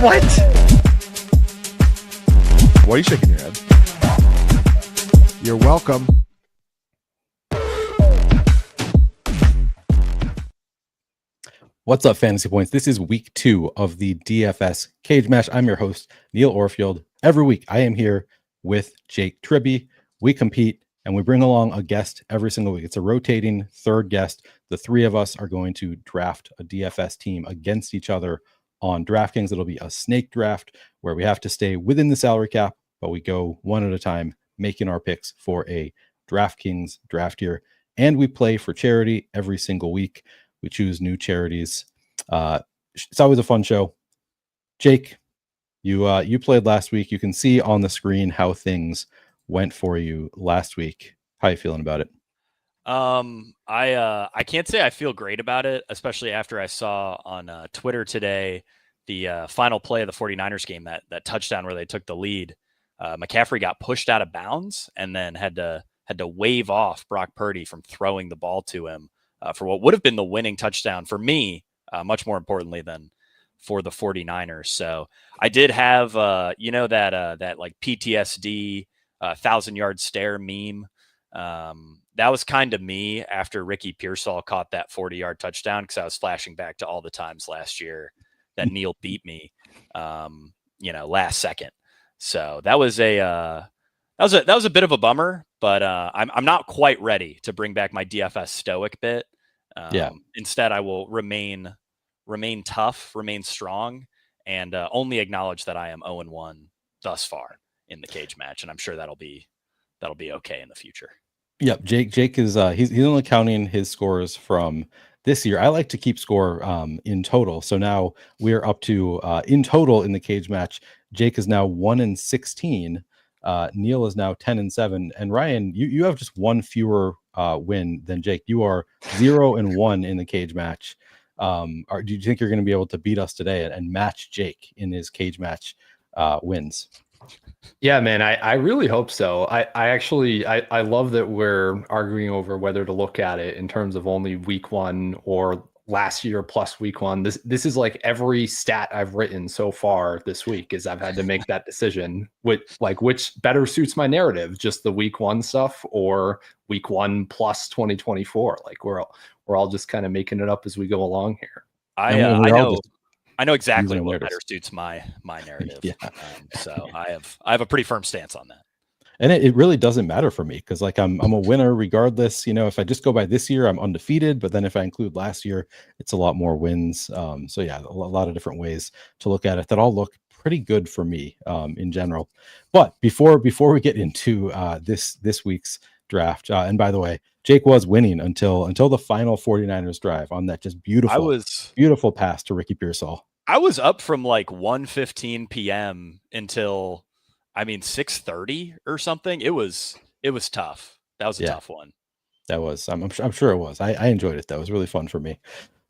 What? Why are you shaking your head? You're welcome. What's up, Fantasy Points? This is week 2 of the DFS Cage Match. I'm your host, Neil Orfield. Every week, I am here with Jake Tribby. We compete, and we bring along a guest every single week. It's a rotating third guest. The three of us are going to draft a DFS team against each other on DraftKings. It'll be a snake draft where we have to stay within the salary cap, but we go one at a time, making our picks for a DraftKings draft year. And we play for charity every single week. We choose new charities. It's always a fun show. Jake, you played last week. You can see on the screen how things went for you last week. How you feeling about it? I can't say I feel great about it, especially after I saw on Twitter today the final play of the 49ers game, that touchdown where they took the lead. McCaffrey got pushed out of bounds and then had to wave off Brock Purdy from throwing the ball to him for what would have been the winning touchdown for me, much more importantly than for the 49ers. So I did have, that like PTSD 1,000-yard stare meme. That was kind of me after Ricky Pearsall caught that 40-yard touchdown, because I was flashing back to all the times last year that Neil beat me, last second. So that was a bit of a bummer, but I'm not quite ready to bring back my DFS stoic bit. Instead, I will remain tough, remain strong, and only acknowledge that I am 0-1 thus far in the cage match, and I'm sure that'll be okay in the future. Yep, Jake is he's only counting his scores from this year. I like to keep score in total. So now we're up to in total in the cage match. Jake is now 1-16. Neil is now 10-7, and Ryan, you have just one fewer win than Jake. You are 0-1 in the cage match. Do you think you're going to be able to beat us today and match Jake in his cage match wins? Yeah, man, I really hope so. I love that we're arguing over whether to look at it in terms of only week 1 or last year plus week 1. This is like every stat I've written so far this week is I've had to make that decision which better suits my narrative, just the week 1 stuff or week 1 plus 2024. Like we're all just kind of making it up as we go along here. I know exactly what better suits my narrative. Yeah. So I have a pretty firm stance on that. And it really doesn't matter for me, because like I'm a winner regardless. If I just go by this year, I'm undefeated. But then if I include last year, it's a lot more wins. So yeah, a lot of different ways to look at it that all look pretty good for me in general. But before we get into this week's draft, and by the way, Jake was winning until the final 49ers drive on that just beautiful pass to Ricky Pearsall. I was up from like 1:15 p.m. until 6:30 or something. It was tough. That was a tough one. That was. I'm sure it was. I enjoyed it. That was really fun for me.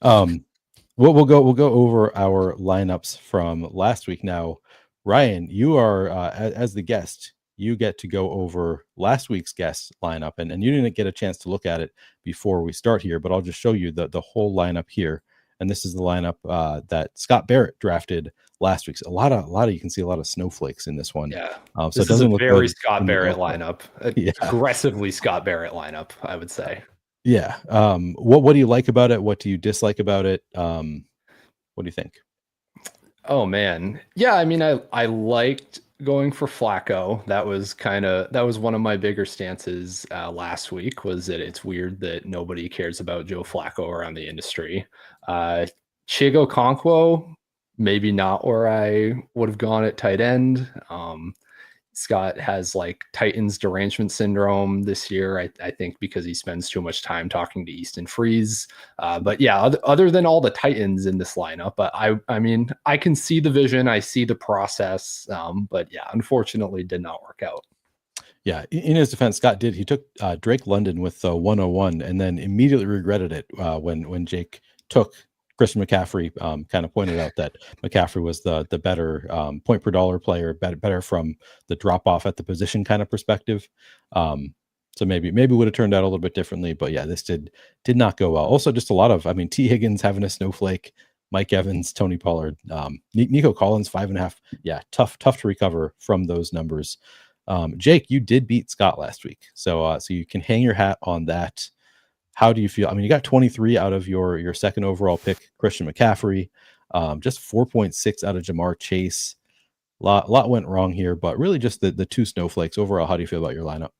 We'll go over our lineups from last week now. Ryan, you are as the guest. You get to go over last week's guest lineup, and you didn't get a chance to look at it before we start here, but I'll just show you the whole lineup here. And this is the lineup that Scott Barrett drafted last week. So you can see a lot of snowflakes in this one. Yeah. So it doesn't look very Scott Barrett lineup. Aggressively Scott Barrett lineup, I would say. Yeah. What do you like about it? What do you dislike about it? What do you think? Oh man. Yeah, I liked going for Flacco. That was one of my bigger stances last week, was that it's weird that nobody cares about Joe Flacco around the industry. Chigo Okonkwo, maybe not where I would have gone at tight end. Scott has like Titans derangement syndrome this year, I think, because he spends too much time talking to Easton Freeze. But yeah, other than all the Titans in this lineup, but I can see the vision, I see the process, but yeah, unfortunately did not work out. Yeah, in his defense, Scott did. He took Drake London with 101 and then immediately regretted it when Jake took Christian McCaffrey. Kind of pointed out that McCaffrey was the better point per dollar player, better from the drop off at the position kind of perspective. So maybe would have turned out a little bit differently, but yeah, this did not go well. Also, just a lot of, T. Higgins having a snowflake, Mike Evans, Tony Pollard, Nico Collins, 5.5. Yeah, tough to recover from those numbers. Jake, you did beat Scott last week, so you can hang your hat on that. How do you feel? I mean, you got 23 out of your second overall pick, Christian McCaffrey, just 4.6 out of Jamar Chase. Lot went wrong here, but really just the two snowflakes overall. How do you feel about your lineup?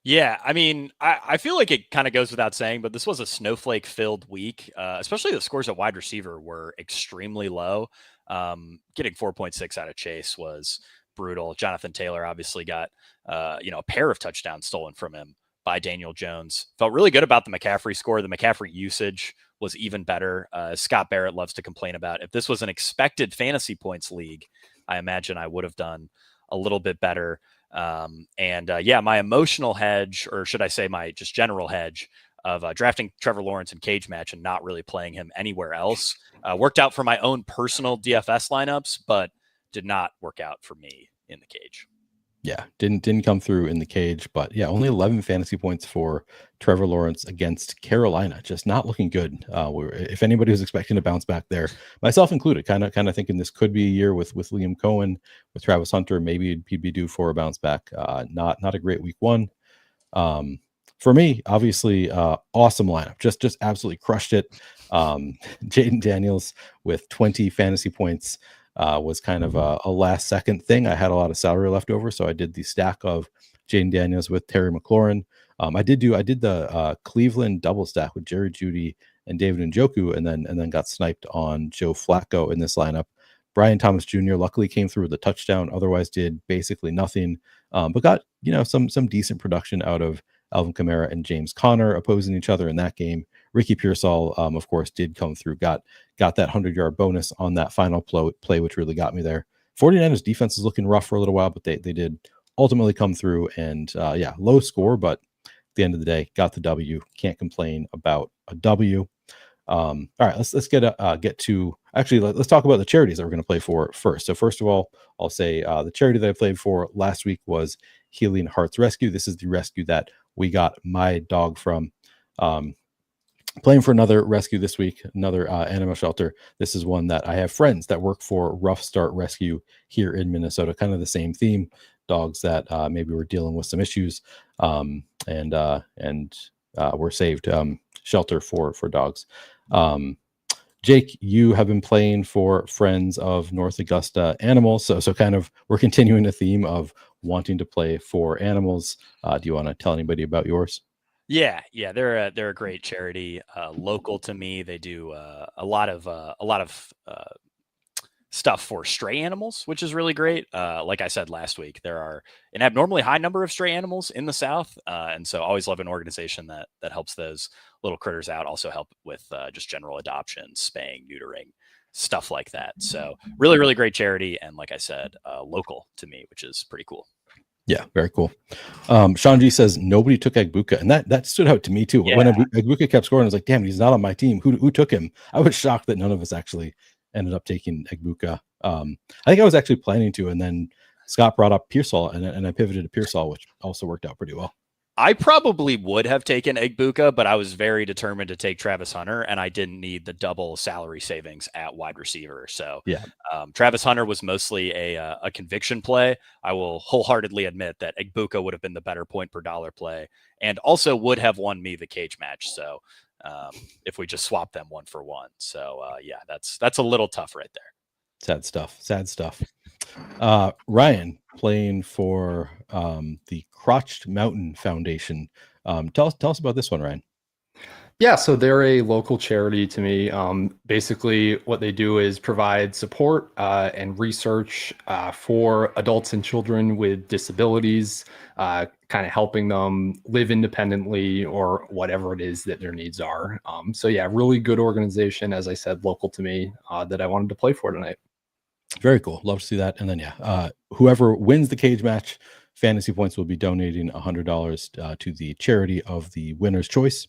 Yeah, I mean, I feel like it kind of goes without saying, but this was a snowflake-filled week. Especially the scores at wide receiver were extremely low. Getting 4.6 out of Chase was brutal. Jonathan Taylor obviously got a pair of touchdowns stolen from him by Daniel Jones. Felt really good about the McCaffrey score. The McCaffrey usage was even better. Scott Barrett loves to complain about, if this was an expected fantasy points league, I imagine I would have done a little bit better. My emotional hedge, or should I say my just general hedge of drafting Trevor Lawrence in cage match and not really playing him anywhere else, worked out for my own personal DFS lineups, but did not work out for me in the cage. Yeah, didn't come through in the cage, but yeah, only 11 fantasy points for Trevor Lawrence against Carolina. Just not looking good. If anybody was expecting to bounce back there, myself included, kind of thinking this could be a year with Liam Cohen, with Travis Hunter, maybe he'd be due for a bounce back. Not a great week one. For me, obviously, awesome lineup. Just absolutely crushed it. Jaden Daniels with 20 fantasy points. Was kind of a last second thing. I had a lot of salary left over, so I did the stack of Jaden Daniels with Terry McLaurin. I did the Cleveland double stack with Jerry Jeudy and David Njoku, and then got sniped on Joe Flacco in this lineup. Brian Thomas Jr. luckily came through with a touchdown, otherwise did basically nothing, but got some decent production out of Alvin Kamara and James Conner opposing each other in that game. Ricky Pearsall, of course, did come through, got that 100-yard bonus on that final play, which really got me there. 49ers defense is looking rough for a little while, but they did ultimately come through, and low score, but at the end of the day, got the W. Can't complain about a W. All right, let's get to, actually, let's talk about the charities that we're going to play for first. So first of all, I'll say the charity that I played for last week was Healing Hearts Rescue. This is the rescue that we got my dog from. Playing for another rescue this week, another animal shelter. This is one that I have friends that work for Rough Start Rescue here in Minnesota. Kind of the same theme, dogs that maybe were dealing with some issues, and were saved. Shelter for dogs. Jake, you have been playing for Friends of North Augusta Animals, so kind of we're continuing the theme of wanting to play for animals. Do you want to tell anybody about yours? Yeah, they're a great charity, local to me. They do a lot of stuff for stray animals, which is really great. Like I said last week, there are an abnormally high number of stray animals in the South, and so always love an organization that helps those little critters out. Also help with just general adoption, spaying, neutering, stuff like that. So really, really great charity, and like I said, local to me, which is pretty cool. Yeah, very cool. Sean G says nobody took Egbuka, and that stood out to me too. Yeah. When Egbuka kept scoring, I was like, damn, he's not on my team. Who took him? I was shocked that none of us actually ended up taking Egbuka. I think I was actually planning to, and then Scott brought up Pearsall, and I pivoted to Pearsall, which also worked out pretty well. I probably would have taken Egbuka, but I was very determined to take Travis Hunter, and I didn't need the double salary savings at wide receiver. So yeah, Travis Hunter was mostly a conviction play. I will wholeheartedly admit that Egbuka would have been the better point per dollar play, and also would have won me the cage match. So if we just swap them one for one. So that's a little tough right there. Sad stuff. Ryan playing for the Crotched Mountain Foundation. Tell us about this one, Ryan. Yeah, so they're a local charity to me. Basically, what they do is provide support and research for adults and children with disabilities, kind of helping them live independently or whatever it is that their needs are. So yeah, really good organization, as I said, local to me, that I wanted to play for tonight. Very cool. Love to see that. And then, whoever wins the cage match, Fantasy Points will be donating $100 to the charity of the winner's choice.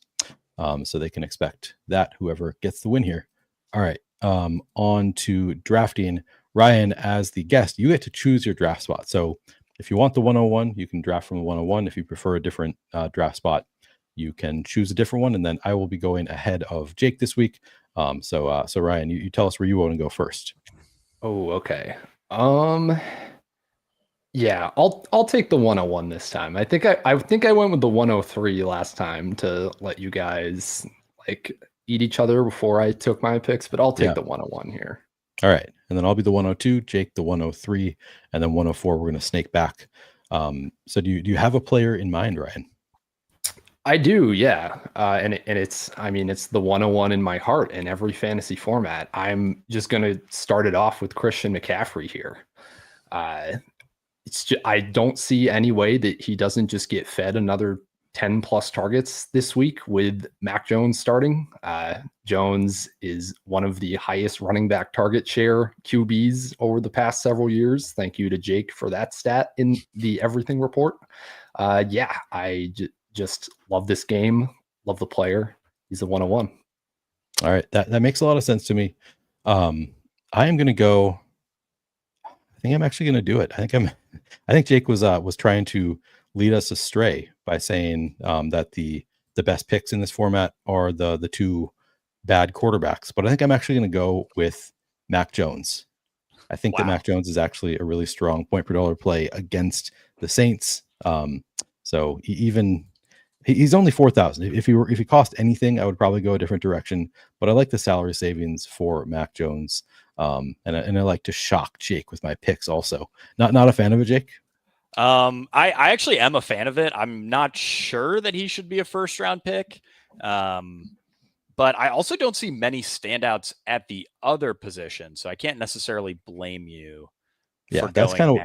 So they can expect that, whoever gets the win here. All right. On to drafting. Ryan, as the guest, you get to choose your draft spot. So if you want the 101, you can draft from the 101. If you prefer a different draft spot, you can choose a different one. And then I will be going ahead of Jake this week. So Ryan, you tell us where you want to go first. Oh, okay. Yeah, I'll take the 101 this time. I think I went with the 103 last time to let you guys like eat each other before I took my picks, but I'll take the 101 here. All right. And then I'll be the 102, Jake the 103, and then 104 we're going to snake back. So do you have a player in mind, Ryan? I do, yeah. And it's the 101 in my heart in every fantasy format. I'm just going to start it off with Christian McCaffrey here. I don't see any way that he doesn't just get fed another 10 plus targets this week with Mac Jones starting. Jones is one of the highest running back target share QBs over the past several years. Thank you to Jake for that stat in the everything report. I just love this game. Love the player. He's a 101. All right. That makes a lot of sense to me. I am going to go. I think I'm actually going to do it. I think Jake was trying to lead us astray by saying that the best picks in this format are the two bad quarterbacks. But I think I'm actually going to go with Mac Jones. I think that Mac Jones is actually a really strong point per dollar play against the Saints. So he's only 4,000. If he cost anything, I would probably go a different direction. But I like the salary savings for Mac Jones. And I like to shock Jake with my picks also. Not a fan of it, Jake? I actually am a fan of it. I'm not sure that he should be a first round pick. But I also don't see many standouts at the other position. So I can't necessarily blame you. Yeah, that's kind of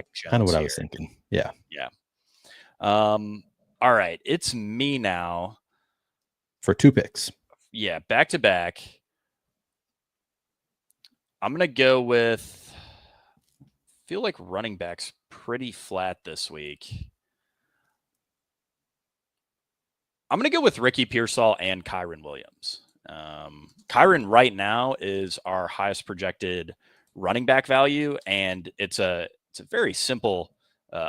what I was thinking. Yeah. Yeah. All right. It's me now. For two picks. Yeah, back to back. I'm going to go with, feel like running back's pretty flat this week. I'm going to go with Ricky Pearsall and Kyren Williams. Kyren right now is our highest projected running back value, and it's a very simple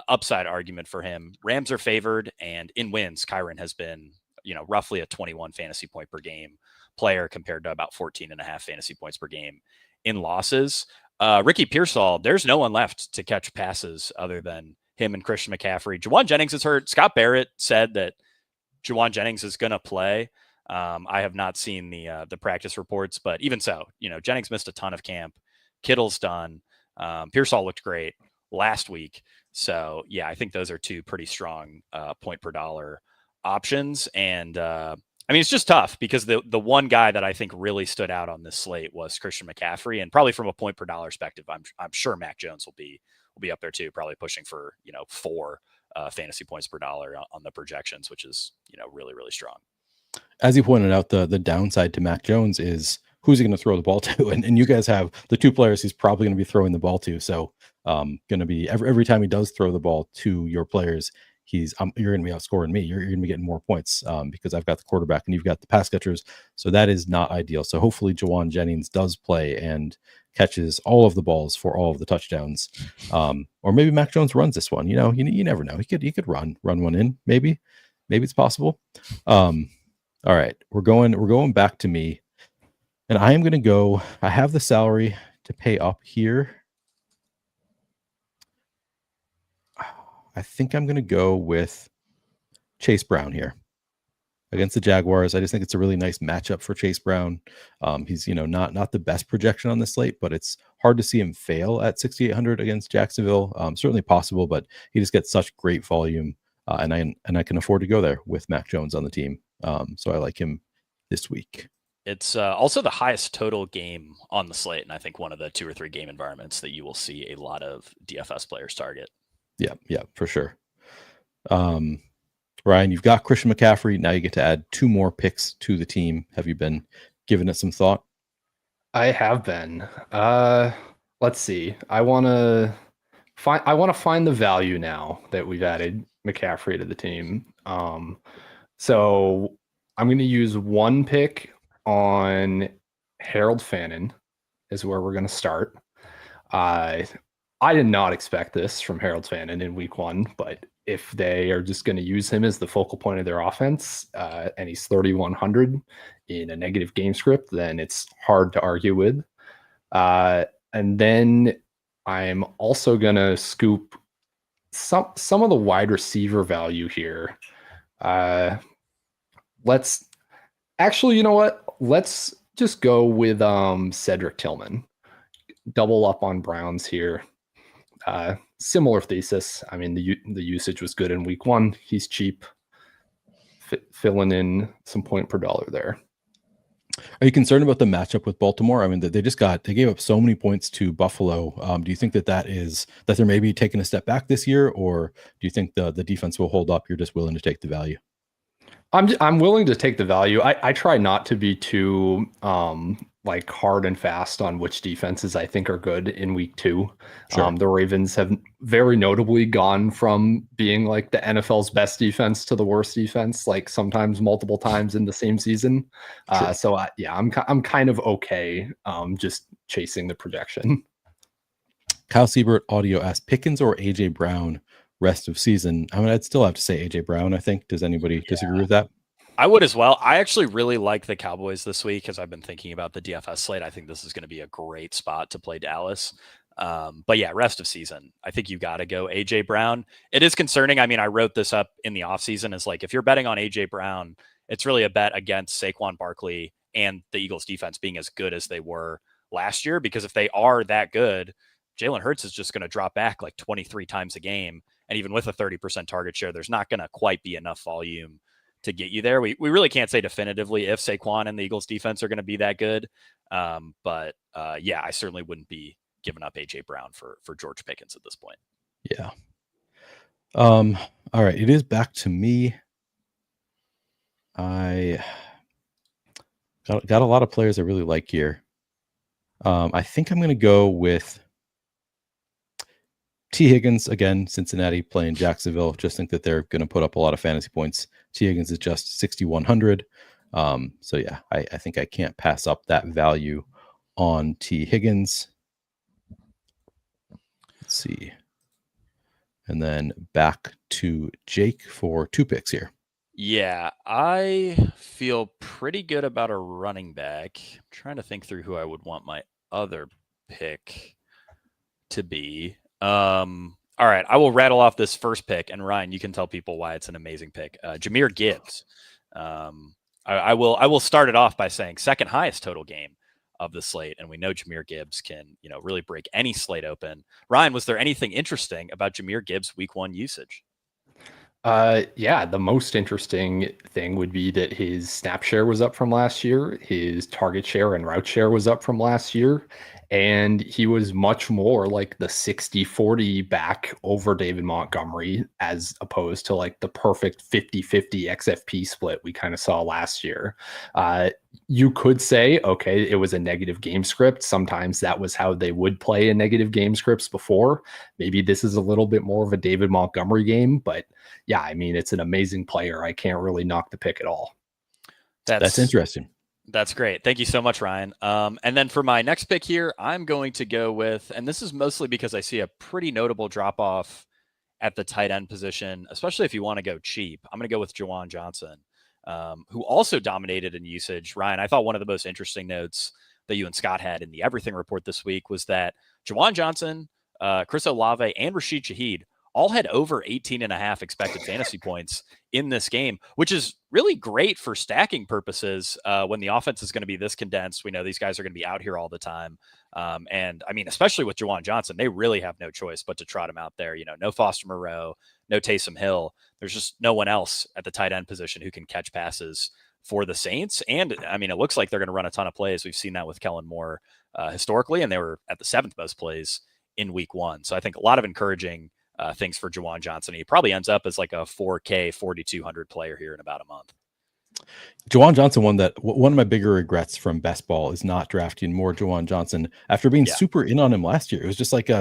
upside argument for him. Rams are favored, and in wins, Kyren has been, roughly a 21 fantasy point per game player compared to about 14.5 fantasy points per game in losses. Ricky Pearsall, there's no one left to catch passes other than him and Christian McCaffrey. Juwan Jennings is hurt. Scott Barrett said that Juwan Jennings is going to play. I have not seen the practice reports, but even so, Jennings missed a ton of camp. Kittle's done. Pearsall looked great last week. So yeah, I think those are two pretty strong point per dollar options. And it's just tough because the one guy that I think really stood out on this slate was Christian McCaffrey, and probably from a point per dollar perspective, I'm sure Mac Jones will be up there too, probably pushing for 4 fantasy points per dollar on the projections, which is really, really strong. As you pointed out, the downside to Mac Jones is who's he going to throw the ball to, and you guys have the two players he's probably going to be throwing the ball to. So going to be every time he does throw the ball to your players, you're going to be outscoring me. You're going to be getting more points because I've got the quarterback and you've got the pass catchers. So that is not ideal. So hopefully Juwan Jennings does play and catches all of the balls for all of the touchdowns. Or maybe Mac Jones runs this one. You never know. He could run one in. Maybe it's possible. All right, we're going back to me, and I am going to go. I have the salary to pay up here. I think I'm going to go with Chase Brown here against the Jaguars. I just think it's a really nice matchup for Chase Brown. He's not the best projection on the slate, but it's hard to see him fail at 6,800 against Jacksonville. Certainly possible, but he just gets such great volume, and I can afford to go there with Mac Jones on the team. So I like him this week. It's also the highest total game on the slate, and I think one of the 2 or 3 game environments that you will see a lot of DFS players target. Yeah, for sure. Ryan, you've got Christian McCaffrey. Now you get to add 2 more picks to the team. Have you been giving it some thought? I have been. Let's see. I want to find the value now that we've added McCaffrey to the team. So I'm going to use 1 pick on Harold Fannin is where we're going to start. I did not expect this from Harold Fannin in week 1, but if they are just going to use him as the focal point of their offense, and he's 3,100 in a negative game script, then it's hard to argue with. And then I'm also going to scoop some of the wide receiver value here. Let's actually, you know what? Let's just go with Cedric Tillman. Double up on Browns here. Similar thesis. I mean, the usage was good in week 1. He's cheap, filling in some point per dollar there. Are you concerned about the matchup with Baltimore? I mean, they gave up so many points to Buffalo. Do you think that they're maybe taking a step back this year, or do you think the defense will hold up? You're just willing to take the value? I'm willing to take the value. I try not to be too like hard and fast on which defenses I think are good in week 2. Sure. The Ravens have very notably gone from being like the NFL's best defense to the worst defense, like sometimes multiple times in the same season. Sure. So I'm kind of okay just chasing the projection. Kyle Siebert audio asked, Pickens or AJ Brown rest of season? I mean, I'd still have to say AJ Brown, I think. Does anybody disagree with that? I would as well. I actually really like the Cowboys this week as I've been thinking about the DFS slate. I think this is going to be a great spot to play Dallas. But yeah, rest of season, I think you got to go AJ Brown. It is concerning. I mean, I wrote this up in the offseason as like, if you're betting on AJ Brown, it's really a bet against Saquon Barkley and the Eagles defense being as good as they were last year, because if they are that good, Jalen Hurts is just going to drop back like 23 times a game. And even with a 30% target share, there's not going to quite be enough volume to get you there. We really can't say definitively if Saquon and the Eagles defense are going to be that good. But yeah, I certainly wouldn't be giving up AJ Brown for George Pickens at this point. Yeah. All right. It is back to me. I got a lot of players I really like here. I think I'm going to go with T. Higgins again. Cincinnati playing Jacksonville. Just think that they're going to put up a lot of fantasy points. T. Higgins is just 6,100. So yeah, I think I can't pass up that value on T. Higgins. Let's see. And then back to Jake for 2 picks here. Yeah, I feel pretty good about a running back. I'm trying to think through who I would want my other pick to be. All right, I will rattle off this first pick, and Ryan, you can tell people why it's an amazing pick. Jahmyr Gibbs. I will start it off by saying second highest total game of the slate, and we know Jahmyr Gibbs can, really break any slate open. Ryan, was there anything interesting about Jahmyr Gibbs' week 1 usage? Yeah, the most interesting thing would be that his snap share was up from last year. His target share and route share was up from last year. And he was much more like the 60-40 back over David Montgomery, as opposed to like the perfect 50-50 XFP split we kind of saw last year. You could say, okay, it was a negative game script. Sometimes that was how they would play in negative game scripts before. Maybe this is a little bit more of a David Montgomery game, but yeah, I mean, it's an amazing player. I can't really knock the pick at all. That's interesting. That's great. Thank you so much, Ryan. And then for my next pick here, I'm going to go with, and this is mostly because I see a pretty notable drop off at the tight end position, especially if you want to go cheap. I'm going to go with Juwan Johnson, who also dominated in usage. Ryan, I thought one of the most interesting notes that you and Scott had in the Everything Report this week was that Juwan Johnson, Chris Olave, and Rashid Shaheed all had over 18.5 expected fantasy points in this game, which is really great for stacking purposes when the offense is going to be this condensed. We know these guys are going to be out here all the time. And I mean, especially with Juwan Johnson, they really have no choice but to trot him out there. No Foster Moreau, no Taysom Hill. There's just no one else at the tight end position who can catch passes for the Saints. And I mean, it looks like they're going to run a ton of plays. We've seen that with Kellen Moore historically, and they were at the 7th most plays in week 1. So I think a lot of encouraging things for Juwan Johnson. He probably ends up as like a 4K 4,200 player here in about a month. Juwan Johnson, one of my bigger regrets from best ball is not drafting more Juwan Johnson after being super in on him last year. It was just like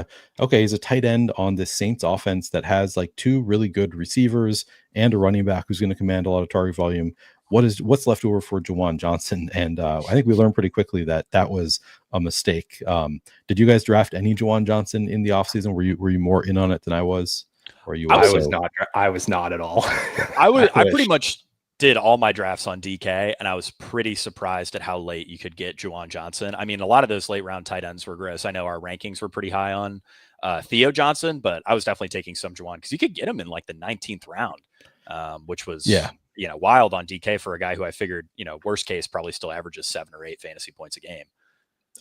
he's a tight end on this Saints offense that has like 2 really good receivers and a running back who's going to command a lot of target volume. what's left over for Juwan Johnson. And I think we learned pretty quickly that was a mistake. Did you guys draft any Juwan Johnson in the offseason? Were you more in on it than I was? Or you? I was not at all. I pretty much did all my drafts on DK, and I was pretty surprised at how late you could get Juwan Johnson. I mean, a lot of those late round tight ends were gross. I know our rankings were pretty high on Theo Johnson, but I was definitely taking some Juwan because you could get him in like the 19th round, which was wild on DK for a guy who I figured, worst case probably still averages 7 or 8 fantasy points a game.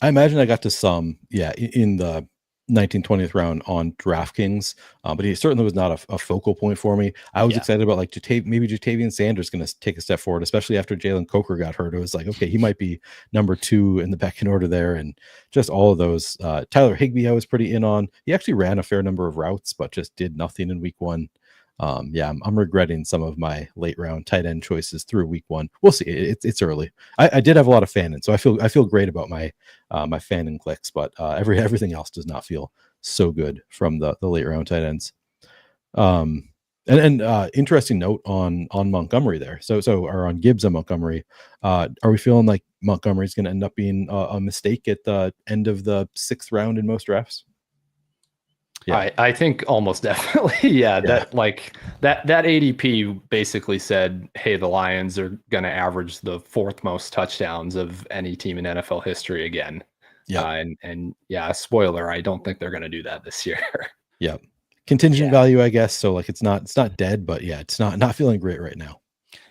I imagine I got to some, in the 19th, 20th round on DraftKings, but he certainly was not a focal point for me. I was excited about like maybe Jatavian Sanders going to take a step forward, especially after Jalen Coker got hurt. It was like, okay, he might be number 2 in the pecking order there, and just all of those. Tyler Higbee, I was pretty in on. He actually ran a fair number of routes, but just did nothing in week 1. I'm regretting some of my late round tight end choices through week 1. We'll see. It's early. I did have a lot of fan in, so I feel great about my my fan in clicks, but everything else does not feel so good from the late round tight ends. And interesting note on Montgomery there. So or on Gibbs and Montgomery. Are we feeling like Montgomery's going to end up being a mistake at the end of the 6th round in most drafts? Yeah. I think almost definitely. Yeah. That ADP basically said, hey, the Lions are going to average the 4th most touchdowns of any team in NFL history again. Yeah. And spoiler, I don't think they're going to do that this year. Yeah. Contingent value, I guess. So like, it's not dead, but it's not feeling great right now.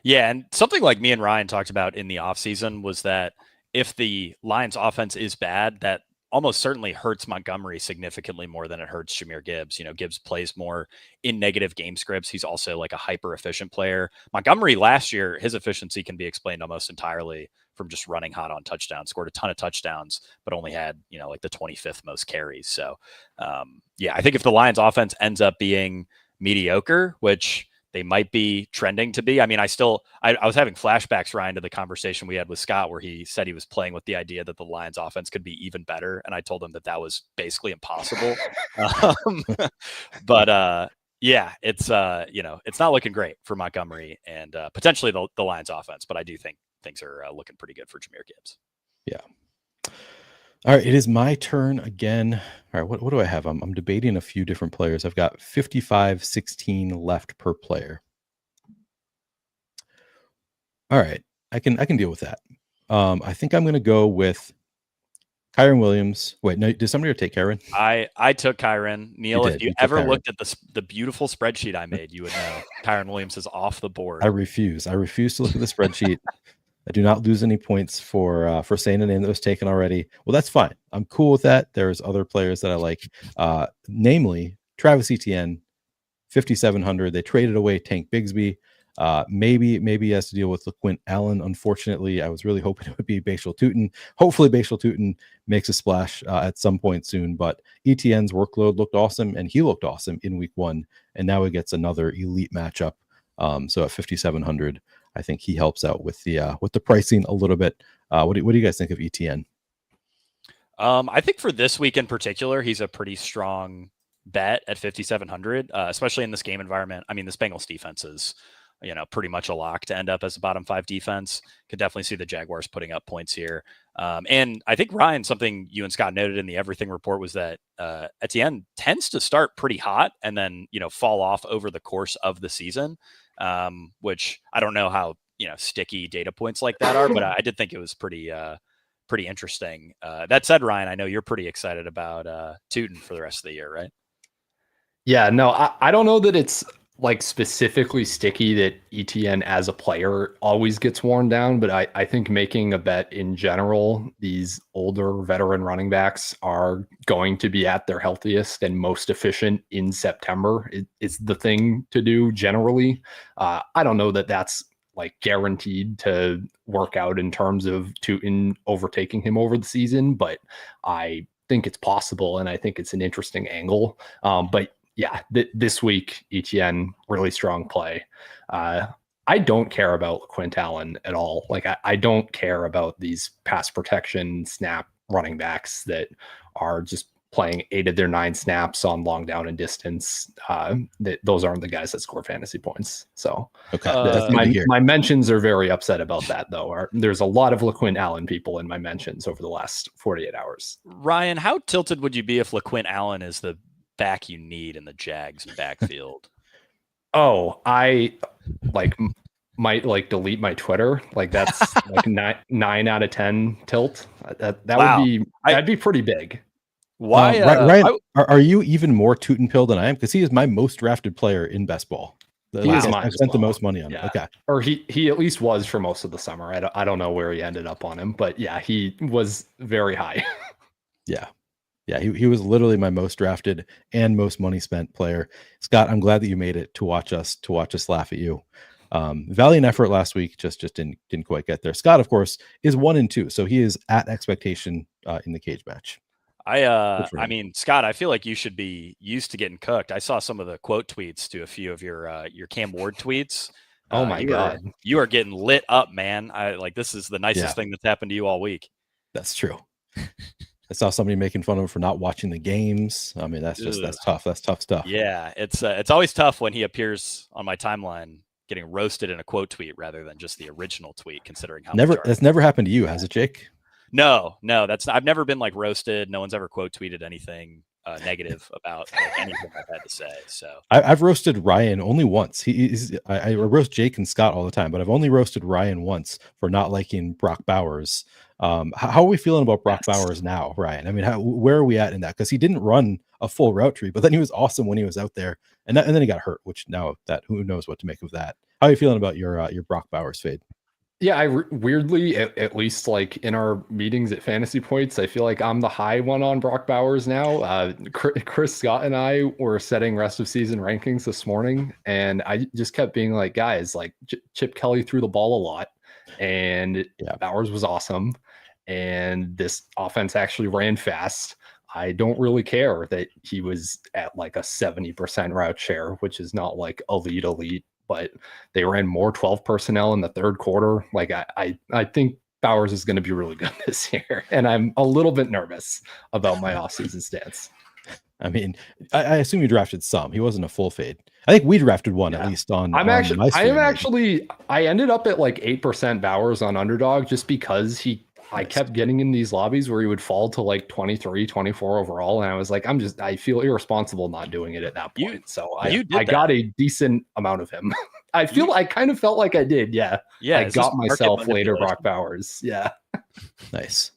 Yeah. And something like me and Ryan talked about in the offseason was that if the Lions offense is bad, that almost certainly hurts Montgomery significantly more than it hurts Jahmyr Gibbs. Gibbs plays more in negative game scripts. He's also like a hyper efficient player. Montgomery last year, his efficiency can be explained almost entirely from just running hot on touchdowns, scored a ton of touchdowns, but only had, like the 25th most carries. So I think if the Lions offense ends up being mediocre, which they might be trending to be. I mean, I was having flashbacks, Ryan, to the conversation we had with Scott, where he said he was playing with the idea that the Lions offense could be even better. And I told him that was basically impossible. But it's not looking great for Montgomery and potentially the Lions offense. But I do think things are looking pretty good for Jahmyr Gibbs. Yeah. All right, it is my turn again. All right, what do I have? I'm debating a few different players. I've got 55-16 left per player. All right, I can deal with that. I think I'm going to go with Kyren Williams. Wait, no, did somebody take Kyren? I took Kyren. Neil, if you ever looked at the beautiful spreadsheet I made, you would know Kyren Williams is off the board. I refuse to look at the spreadsheet. I do not lose any points for saying a name that was taken already. Well, that's fine. I'm cool with that. There's other players that I like, namely Travis Etienne, 5,700. They traded away Tank Bigsby. Maybe he has to deal with LaQuint Allen. Unfortunately, I was really hoping it would be Bashal Tutin. Hopefully, Bashal Tutin makes a splash at some point soon. But Etienne's workload looked awesome, and he looked awesome in week 1. And now he gets another elite matchup. So at 5,700. I think he helps out with the pricing a little bit. What do you guys think of Etienne? I think for this week in particular, he's a pretty strong bet at 5,700, especially in this game environment. I mean, this Bengals defense is, pretty much a lock to end up as a bottom 5 defense. Could definitely see the Jaguars putting up points here. And I think, Ryan, something you and Scott noted in the Everything Report was that Etienne tends to start pretty hot and then, fall off over the course of the season. Which I don't know how, sticky data points like that are, but I did think it was pretty interesting. That said, Ryan, I know you're pretty excited about Tutin for the rest of the year, right? Yeah, no, I don't know that it's like specifically sticky that Etienne as a player always gets worn down, but I think making a bet in general, these older veteran running backs are going to be at their healthiest and most efficient in September. It's the thing to do generally. I don't know that that's like guaranteed to work out in terms of Tutin overtaking him over the season, but I think it's possible. And I think it's an interesting angle. But yeah, this week, Etienne, really strong play. I don't care about LaQuint Allen at all. Like, I don't care about these pass protection snap running backs that are just playing 8 of their 9 snaps on long down and distance. Those aren't the guys that score fantasy points. So Okay, that's good to hear. my mentions are very upset about that, though. There's a lot of LaQuint Allen people in my mentions over the last 48 hours. Ryan, how tilted would you be if LaQuint Allen is the back you need in the Jags backfield? Oh, I might delete my Twitter. Like that's like 9 out of 10 tilt. That Wow. would be that'd be pretty big. Why, Ryan, are you even more toot and pill than I am? Because he is my most drafted player in best ball. He is mine I've as spent the well. most money on him. Okay. Or he at least was for most of the summer. I don't know where he ended up on him, but yeah, he was very high. Yeah. He was literally my most drafted and most money spent player. Scott, I'm glad that you made it to watch us laugh at you. Valiant effort last week, just didn't quite get there. Scott, of course, is 1-2, so he is at expectation in the cage match. I mean, Scott, I feel like you should be used to getting cooked. I saw some of the quote tweets to a few of your Cam Ward tweets. Oh my God. You are getting lit up, man. This is the nicest thing that's happened to you all week. That's true. I saw somebody making fun of him for not watching the games. I mean, that's tough. That's tough stuff. Yeah, it's always tough when he appears on my timeline getting roasted in a quote tweet rather than just the original tweet, considering how that's never happened to you, has it, Jake? No, I've never been roasted. No one's ever quote tweeted anything negative about anything I've had to say. So I've roasted Ryan only once. I roast Jake and Scott all the time, but I've only roasted Ryan once for not liking Brock Bowers. How are we feeling about Brock Bowers now, Ryan? I mean, where are we at in that? Because he didn't run a full route tree, but then he was awesome when he was out there, and then he got hurt. Which now who knows what to make of that? How are you feeling about your Brock Bowers fade? Yeah, I weirdly, at least in our meetings at Fantasy Points, I feel like I'm the high one on Brock Bowers now. Chris Scott and I were setting rest of season rankings this morning, and I just kept being like, guys, Chip Kelly threw the ball a lot, and Bowers was awesome, and this offense actually ran fast. I don't really care that he was at a 70% route share, which is not elite, but they ran more 12 personnel in the third quarter. I think Bowers is going to be really good this year, and I'm a little bit nervous about my offseason stance. I mean, I assume you drafted some. He wasn't a full fade. I think we drafted one at least on. I ended up at 8% Bowers on Underdog just because I kept getting in these lobbies where he would fall to 23, 24 overall. And I was I feel irresponsible not doing it at that point. I got a decent amount of him. I kind of felt like I did. Yeah. Yeah. I got myself later Brock Bowers. Yeah. Nice.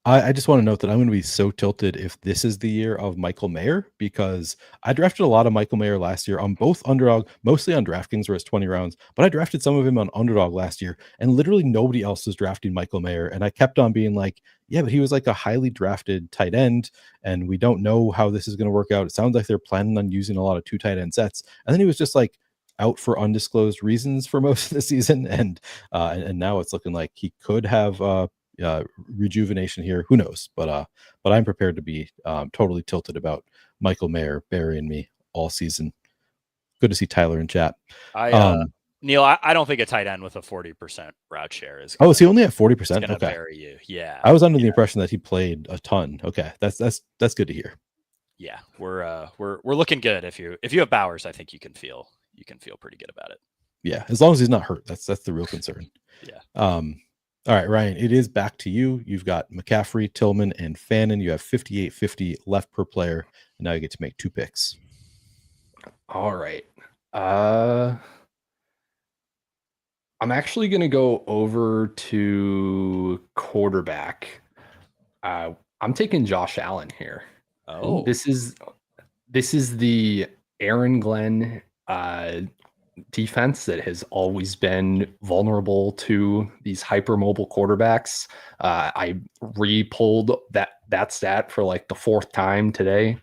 I just want to note that I'm going to be so tilted if this is the year of Michael Mayer, because I drafted a lot of Michael Mayer last year on both Underdog, mostly on DraftKings where it's 20 rounds, but I drafted some of him on Underdog last year, and literally nobody else was drafting Michael Mayer. And I kept on being like, yeah, but he was a highly drafted tight end, and we don't know how this is going to work out. It sounds like they're planning on using a lot of 2 tight end sets. And then he was just out for undisclosed reasons for most of the season. And now it's looking like he could have rejuvenation here. Who knows? But I'm prepared to be totally tilted about Michael Mayer burying me all season. Good to see Tyler in chat. Neil, I don't think a tight end with a 40% route share is. Is he only at 40%? Going to bury you. Yeah. I was under the impression that he played a ton. Okay, that's good to hear. Yeah, we're looking good. If you have Bowers, I think you can feel pretty good about it. Yeah, as long as he's not hurt. That's the real concern. Yeah. All right, Ryan, it is back to you. You've got McCaffrey, Tillman, and Fannin. You have 58.50 left per player, and now you get to make 2 picks. All right. I'm actually going to go over to quarterback. I'm taking Josh Allen here. Oh, this is the Aaron Glenn defense that has always been vulnerable to these hypermobile quarterbacks. I re-pulled that stat for the 4th time today.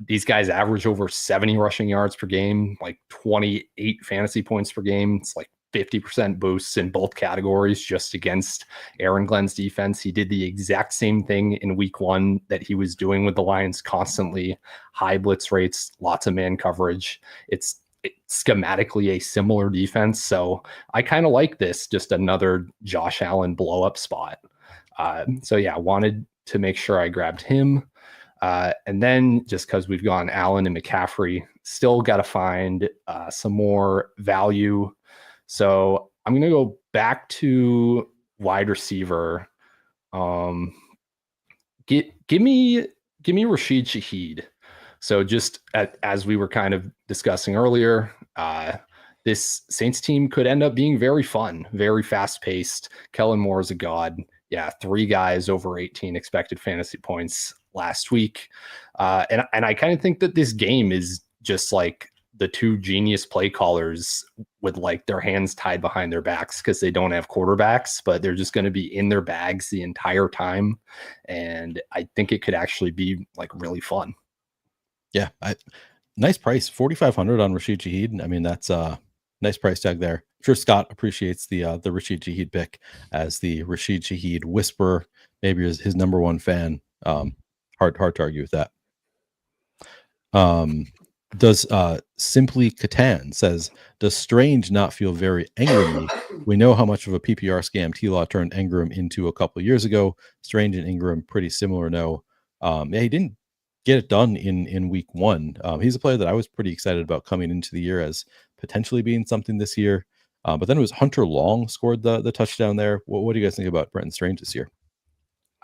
These guys average over 70 rushing yards per game, 28 fantasy points per game. It's 50% boosts in both categories just against Aaron Glenn's defense. He did the exact same thing in week 1 that he was doing with the Lions constantly. High blitz rates, lots of man coverage. It's schematically a similar defense. So I kind of like this, just another Josh Allen blow up spot. Wanted to make sure I grabbed him. And then just because we've gone Allen and McCaffrey, still got to find some more value. So I'm going to go back to wide receiver. Give me Rashid Shaheed. So just as we were kind of discussing earlier, this Saints team could end up being very fun, very fast paced. Kellen Moore is a god. Yeah, 3 guys over 18 expected fantasy points last week. And I kind of think that this game is just like the 2 genius play callers with like their hands tied behind their backs because they don't have quarterbacks, but they're just going to be in their bags the entire time. And I think it could actually be like really fun. Yeah. Nice price, 4,500 on Rashid Shaheed. I mean, that's a nice price tag there. I'm sure Scott appreciates the Rashid Shaheed pick as the Rashid Shaheed whisperer, maybe his number one fan. Hard to argue with that. Does Simply Catan says, does Strange not feel very Ingram-y? We know how much of a PPR scam T-Law turned Ingram into a couple of years ago. Strange and Ingram pretty similar. No, yeah, he didn't get it done in week 1. He's a player that I was pretty excited about coming into the year as potentially being something this year. But then it was Hunter Long scored the touchdown there. What do you guys think about Brenton Strange this year?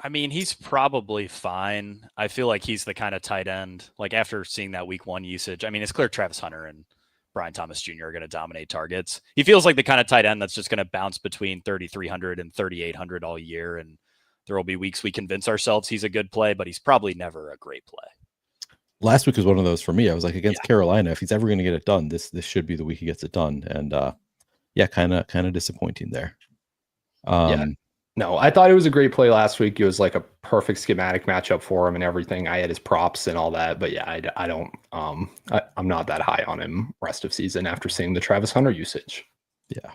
I mean, he's probably fine. I feel like he's the kind of tight end, like after seeing that week 1 usage. I mean, it's clear Travis Hunter and Brian Thomas Jr. are going to dominate targets. He feels like the kind of tight end that's just going to bounce between 3,300 and 3,800 all year. And there will be weeks we convince ourselves he's a good play, but he's probably never a great play. Last week was one of those for me. I was like, against Carolina, if he's ever going to get it done, this should be the week he gets it done. And yeah, kind of disappointing there. No, I thought it was a great play last week. It was like a perfect schematic matchup for him and everything. I had his props and all that, but yeah, I don't. I'm not that high on him rest of season after seeing the Travis Hunter usage. Yeah.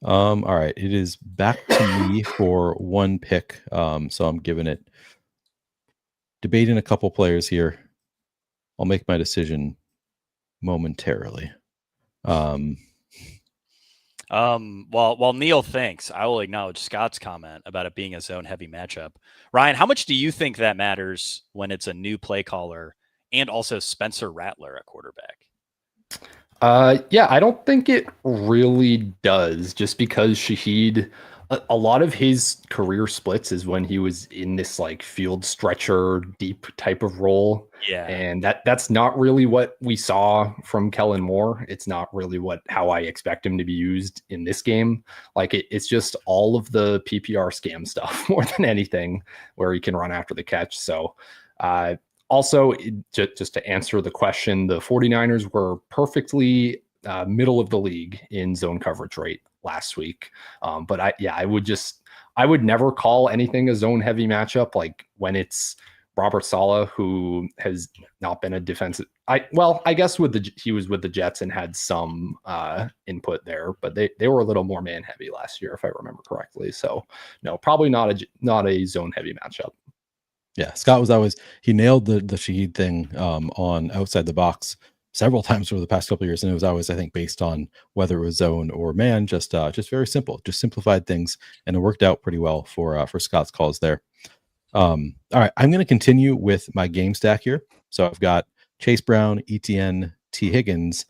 All right, it is back to me for one pick. So I'm giving it, debating a couple players here. I'll make my decision momentarily. While Neil thinks, I will acknowledge Scott's comment about it being a zone heavy matchup. Ryan, how much do you think that matters when it's a new play caller and also Spencer Rattler at quarterback? Yeah, I don't think it really does, just because Shaheed, a lot of his career splits is when he was in this like field stretcher deep type of role. Yeah. And that's not really what we saw from Kellen Moore. It's not really how I expect him to be used in this game. Like it's just all of the PPR scam stuff more than anything where he can run after the catch. So, also, just to answer the question, the 49ers were perfectly middle of the league in zone coverage rate last week. But I would never call anything a zone heavy matchup. Like when it's Robert Saleh, who has not been a defensive. I guess he was with the Jets and had some input there, but they were a little more man heavy last year, if I remember correctly. So no, probably not a zone heavy matchup. Yeah, Scott was he nailed the Shaheed thing on outside the box several times over the past couple of years, and it was always, I think, based on whether it was zone or man, just very simple, just simplified things, and it worked out pretty well for Scott's calls there. All right, I'm going to continue with my game stack here. So I've got Chase Brown, ETN, T. Higgins.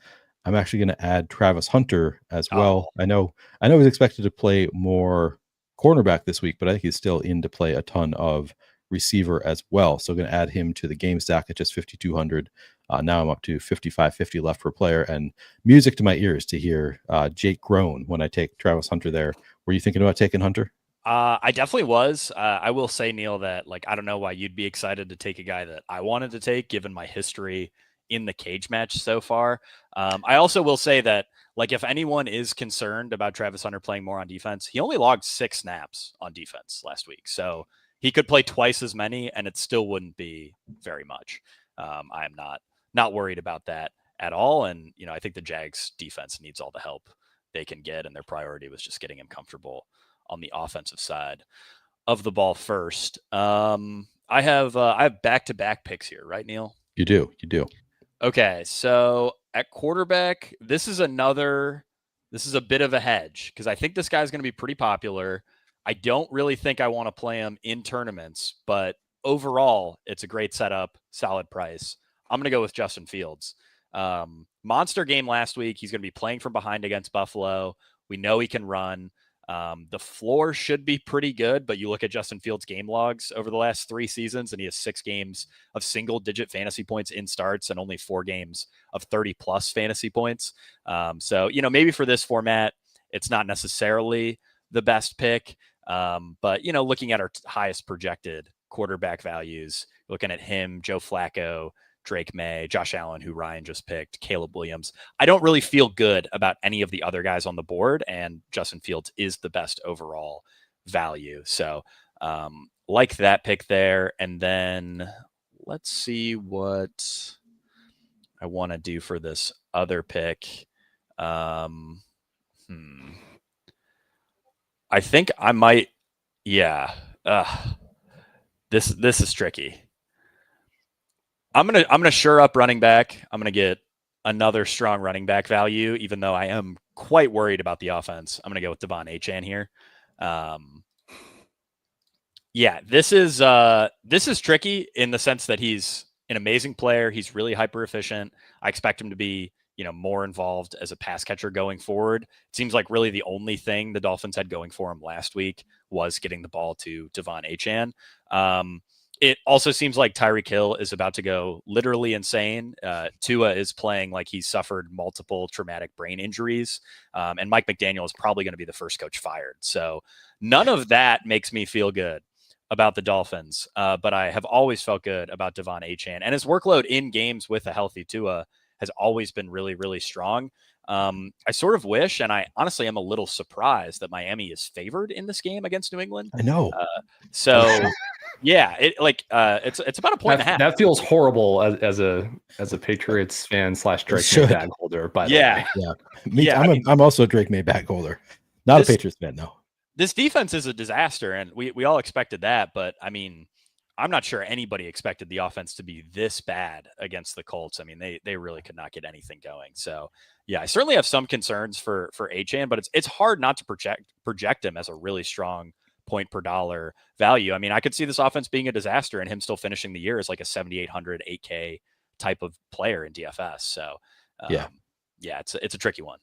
I'm actually going to add Travis Hunter as well. I know he's expected to play more cornerback this week, but I think he's still in to play a ton of receiver as well. So going to add him to the game stack at just 5,200. Now I'm up to 5,550 left per player, and music to my ears to hear Jake groan when I take Travis Hunter there. Were you thinking about taking Hunter? I definitely was. I will say, Neil, that I don't know why you'd be excited to take a guy that I wanted to take, given my history in the cage match so far. I also will say that if anyone is concerned about Travis Hunter playing more on defense, he only logged 6 snaps on defense last week. So he could play twice as many and it still wouldn't be very much. I'm not worried about that at all. And, I think the Jags defense needs all the help they can get. And their priority was just getting him comfortable on the offensive side of the ball first. I have back-to-back picks here, right, Neil? You do. Okay. So at quarterback, this is a bit of a hedge because I think this guy's going to be pretty popular. I don't really think I want to play him in tournaments, but overall, it's a great setup, solid price. I'm going to go with Justin Fields. Monster game last week. He's going to be playing from behind against Buffalo. We know he can run. The floor should be pretty good, but you look at Justin Fields' game logs over the last 3 seasons, and he has 6 games of single-digit fantasy points in starts and only 4 games of 30-plus fantasy points. So, maybe for this format, it's not necessarily the best pick. But, looking at our highest projected quarterback values, looking at him, Joe Flacco, Drake May, Josh Allen, who Ryan just picked, Caleb Williams, I don't really feel good about any of the other guys on the board, and Justin Fields is the best overall value. So like that pick there. And then let's see what I want to do for this other pick. I think I might, this is tricky. I'm gonna shore up running back. I'm gonna get another strong running back value, even though I am quite worried about the offense. I'm gonna go with Devon Achane here. This is tricky in the sense that he's an amazing player. He's really hyper efficient. I expect him to be, more involved as a pass catcher going forward. It seems like really the only thing the Dolphins had going for him last week was getting the ball to Devon Achane. It also seems like Tyreek Hill is about to go literally insane. Tua is playing like he's suffered multiple traumatic brain injuries. And Mike McDaniel is probably going to be the first coach fired. So none of that makes me feel good about the Dolphins. But I have always felt good about Devon Achane. And his workload in games with a healthy Tua has always been really, really strong. I sort of wish, and I honestly am a little surprised that Miami is favored in this game against New England. I know. It's about a point and a half. That feels horrible as a Patriots fan / Drake May bag holder. By the way, I'm also a Drake May bag holder, not a Patriots fan. No, this defense is a disaster, and we all expected that. But I mean, I'm not sure anybody expected the offense to be this bad against the Colts. I mean, they really could not get anything going. So yeah, I certainly have some concerns for Achane, but it's hard not to project him as a really strong point per dollar value. I mean, I could see this offense being a disaster and him still finishing the year as like a 7,800, 8K type of player in DFS. So it's a tricky one.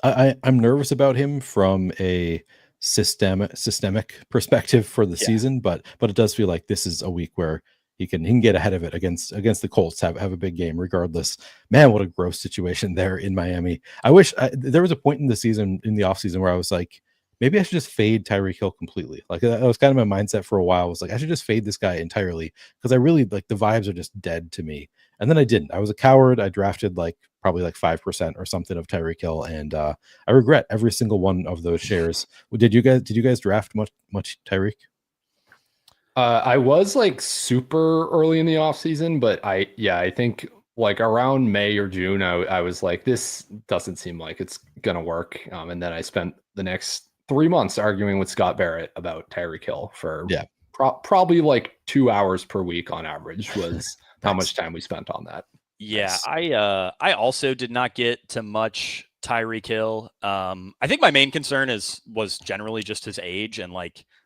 I'm nervous about him from a systemic perspective for the season, but it does feel like this is a week where he can get ahead of it against the Colts, have a big game regardless. Man, what a gross situation there in Miami. I wish there was a point in the season, in the offseason, where I was like, maybe I should just fade Tyreek Hill completely. Like that was kind of my mindset for a while. I was like, I should just fade this guy entirely because I really like the vibes are just dead to me. And then I didn't. I was a coward. I drafted probably 5% or something of Tyreek Hill, and I regret every single one of those shares. Did you guys draft much Tyreek? I was super early in the offseason, but I think around May or June, I was like, this doesn't seem like it's gonna work. And then I spent the next 3 months arguing with Scott Barrett about Tyreek Hill for probably 2 hours per week on average was how much time we spent on that. Yeah, I also did not get to much Tyreek Hill. I think my main concern was generally just his age, and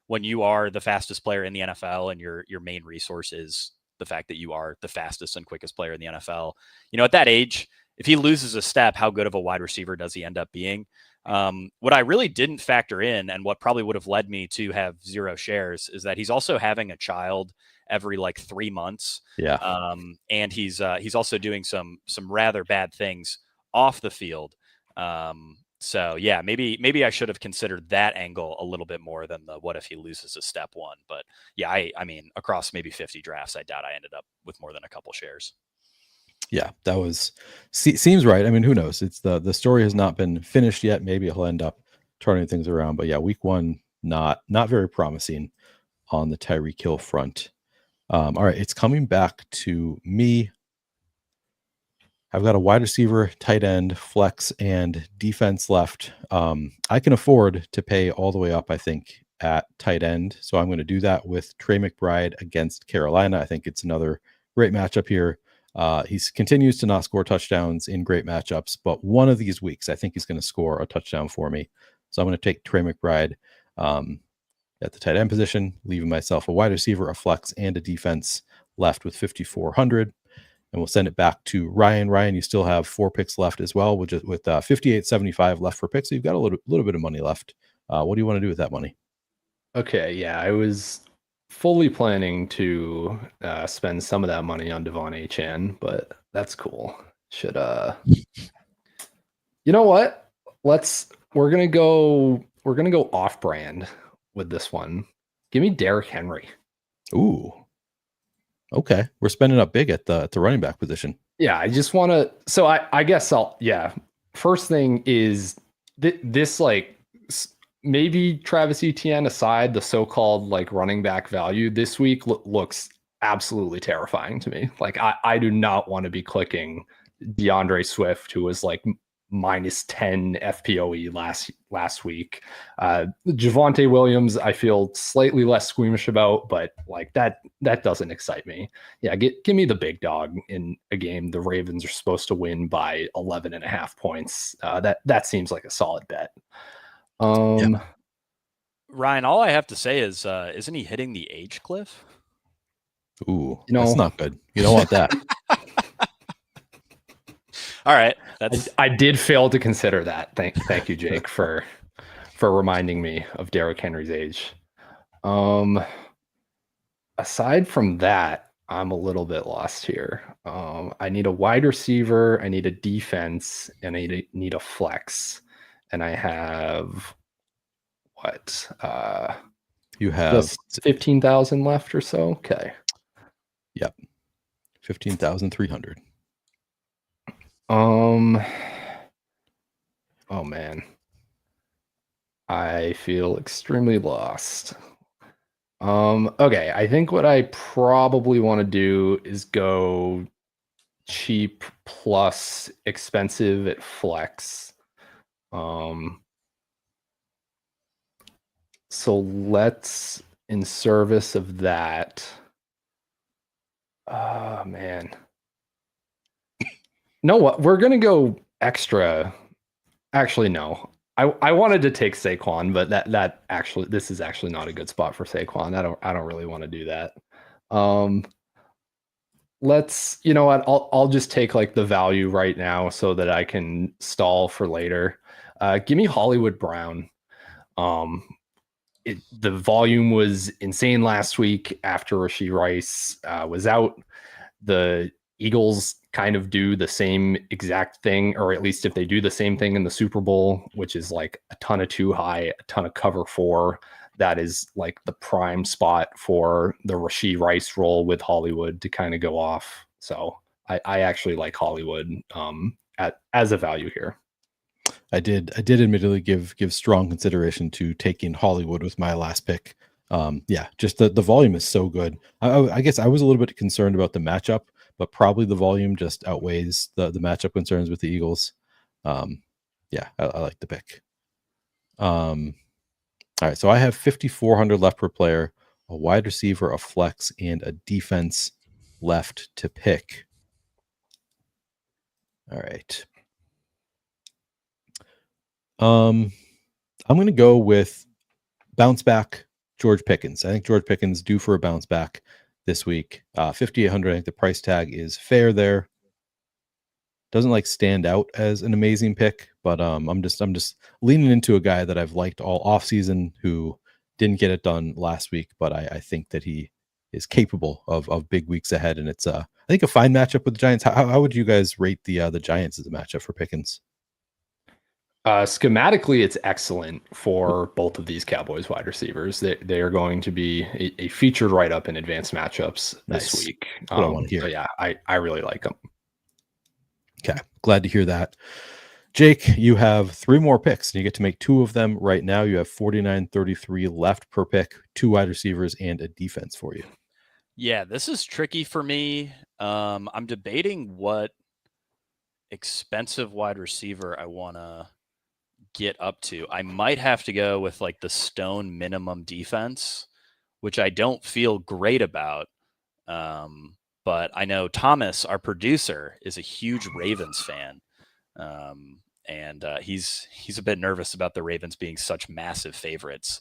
when you are the fastest player in the NFL and your main resource is the fact that you are the fastest and quickest player in the NFL, at that age, if he loses a step, how good of a wide receiver does he end up being? What I really didn't factor in, and what probably would have led me to have 0 shares, is that he's also having a child every 3 months. Yeah. And he's also doing some rather bad things off the field. So yeah, maybe I should have considered that angle a little bit more than the what if he loses a step one. But yeah, I mean, across maybe 50 drafts, I doubt I ended up with more than a couple shares. Yeah, that seems right. I mean, who knows? It's the story has not been finished yet. Maybe he'll end up turning things around. But yeah, week 1, not very promising on the Tyreek Hill front. All right, it's coming back to me. I've got a wide receiver, tight end, flex, and defense left. I can afford to pay all the way up, I think, at tight end. So I'm going to do that with Trey McBride against Carolina. I think it's another great matchup here. He continues to not score touchdowns in great matchups, but one of these weeks, I think he's going to score a touchdown for me. So I'm going to take Trey McBride. at the tight end position, leaving myself a wide receiver, a flex, and a defense left with 5,400. And we'll send it back to Ryan. Ryan, you still have 4 picks left as well, with 58.75 left for picks. So you've got a little bit of money left. What do you want to do with that money? Okay, yeah, I was fully planning to spend some of that money on Devon Achane, but that's cool. Should you know what? We're gonna go off brand with this one. Give me Derrick Henry. Ooh. Okay. We're spending up big at the running back position. Yeah, I just want to. So I guess first thing is this like maybe Travis Etienne aside, the so-called like running back value this week looks absolutely terrifying to me. Like I do not want to be clicking DeAndre Swift, who was like minus 10 FPOE last week. Javonte Williams, I feel slightly less squeamish about, but like that doesn't excite me. Yeah, give me the big dog in a game the Ravens are supposed to win by 11.5 points. That seems like a solid bet. Ryan, all I have to say is, isn't he hitting the age cliff? Ooh, that's not good. You don't want that. All right, I did fail to consider that. Thank you, Jake, for reminding me of Derrick Henry's age. Aside from that, I'm a little bit lost here. I need a wide receiver, I need a defense, and I need a flex. And I have what? You have just 15,000 left or so. Okay. Yep. 15,300. Oh man. I feel extremely lost. Okay, I think what I probably want to do is go cheap plus expensive at flex. So let's, in service of that. Oh man. No, what? We're gonna go extra. Actually, no. I wanted to take Saquon, but this is actually not a good spot for Saquon. I don't really want to do that. Let's, you know what? I'll just take like the value right now so that I can stall for later. Give me Hollywood Brown. The volume was insane last week after Rashee Rice was out. The Eagles kind of do the same exact thing, or at least if they do the same thing in the Super Bowl, which is like a ton of 2 high, a ton of cover 4. That is like the prime spot for the Rashee Rice role with Hollywood to kind of go off. So I actually like Hollywood as a value here. I did admittedly give strong consideration to taking Hollywood with my last pick. Just the volume is so good. I guess I was a little bit concerned about the matchup, but probably the volume just outweighs the matchup concerns with the Eagles. I like the pick. All right, so I have 5,400 left per player, a wide receiver, a flex, and a defense left to pick. All right. I'm going to go with bounce back George Pickens. I think George Pickens due for a bounce back this week. 5,800. I think the price tag is fair there. Doesn't like stand out as an amazing pick, but I'm just leaning into a guy that I've liked all offseason who didn't get it done last week, but I think that he is capable of big weeks ahead, and it's I think a fine matchup with the Giants. How would you guys rate the Giants as a matchup for Pickens? Schematically, it's excellent for both of these Cowboys wide receivers. They are going to be a featured write-up in advanced matchups this week. What I want to hear. So yeah, I really like them. Okay, glad to hear that. Jake, you have 3 more picks, and you get to make 2 of them right now. You have 49.33 left per pick, 2 wide receivers, and a defense for you. Yeah, this is tricky for me. I'm debating what expensive wide receiver I want to get up to. I might have to go with like the Stone minimum defense, which I don't feel great about. But I know Thomas, our producer, is a huge Ravens fan. And he's a bit nervous about the Ravens being such massive favorites.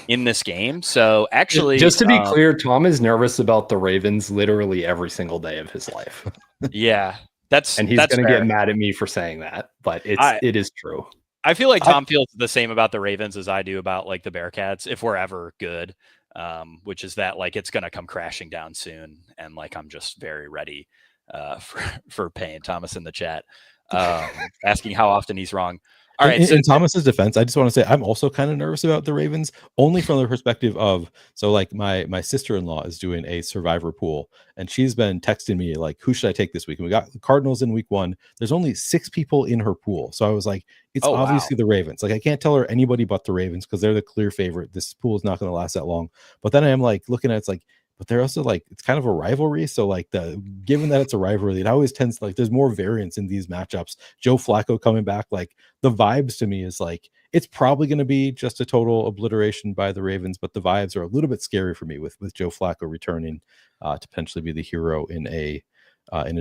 in this game. So actually, just to be clear, Tom is nervous about the Ravens literally every single day of his life. Yeah, and he's going to get mad at me for saying that, but it is true. I feel like Tom feels the same about the Ravens as I do about like the Bearcats, if we're ever good, which is that like it's going to come crashing down soon, and like I'm just very ready for pain. Thomas in the chat asking how often he's wrong. All right. In Thomas's defense, I just want to say I'm also kind of nervous about the Ravens, only from the perspective of, so like my sister-in-law is doing a survivor pool, and she's been texting me like, who should I take this week? And we got the Cardinals in week 1. There's only 6 people in her pool. So I was like, it's obviously the Ravens. Like I can't tell her anybody but the Ravens because they're the clear favorite. This pool is not going to last that long. But then I am like looking at it's like, but they're also like, it's kind of a rivalry. So like given that it's a rivalry, it always tends to, like, there's more variance in these matchups. Joe Flacco coming back, like the vibes to me is like, it's probably going to be just a total obliteration by the Ravens, but the vibes are a little bit scary for me with Joe Flacco returning to potentially be the hero in a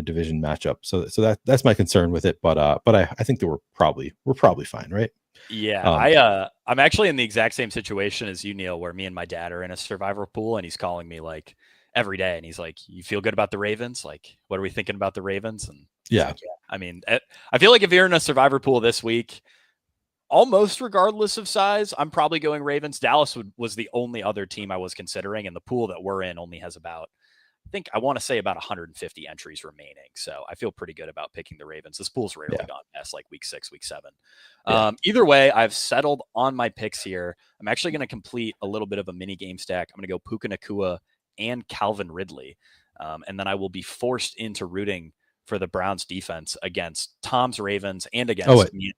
division matchup. So that's my concern with it. But I think that we're probably fine, right? Yeah, I'm actually in the exact same situation as you, Neil, where me and my dad are in a survivor pool, and he's calling me like every day, and he's like, "You feel good about the Ravens? Like, what are we thinking about the Ravens?" And yeah, I mean, I feel like if you're in a survivor pool this week, almost regardless of size, I'm probably going Ravens. Dallas was the only other team I was considering, and the pool that we're in only has about, I want to say about 150 entries remaining. So I feel pretty good about picking the Ravens. This pool's rarely gone past like week 6, week 7. Either way, I've settled on my picks here. I'm actually going to complete a little bit of a mini game stack. I'm going to go Puka Nacua and Calvin Ridley. And then I will be forced into rooting for the Browns defense against Tom's Ravens and against me.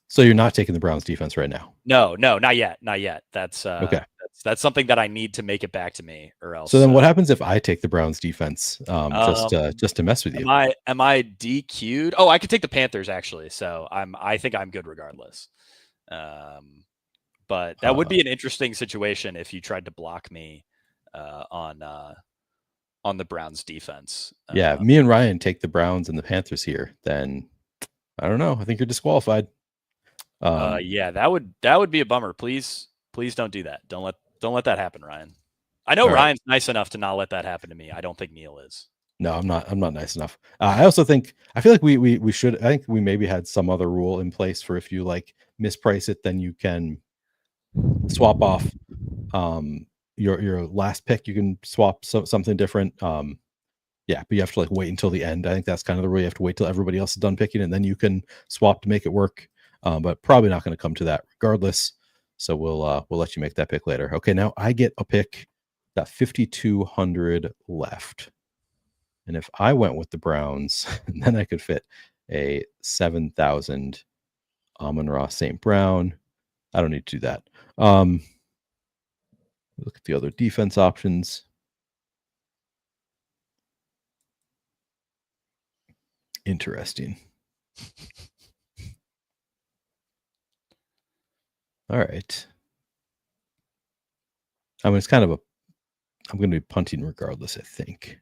So you're not taking the Browns defense right now? No, not yet. That's okay. That's something that I need to make it back to me, or else. So then, what happens if I take the Browns defense just to mess with you? Am I DQ'd? Oh, I could take the Panthers actually. So I think I'm good regardless. But that would be an interesting situation if you tried to block me on the Browns defense. Yeah, me and Ryan take the Browns and the Panthers here. Then I don't know. I think you're disqualified. Yeah, that would be a bummer. Please don't do that. Don't let that happen, Ryan. I know Ryan's nice enough to not let that happen to me. I don't think Neil is. No, I'm not nice enough. I also think, I feel like we should, I think we maybe had some other rule in place for if you like misprice it, then you can swap off your last pick. You can swap something different. Yeah, but you have to like wait until the end. I think that's kind of the rule. You have to wait till everybody else is done picking, and then you can swap to make it work. But probably not going to come to that regardless. So we'll let you make that pick later. Okay, now I get a pick. Got 5,200 left. And if I went with the Browns, then I could fit a 7,000 Amon-Ra St. Brown. I don't need to do that. Look at the other defense options. Interesting. All right. I mean, I'm going to be punting regardless, I think.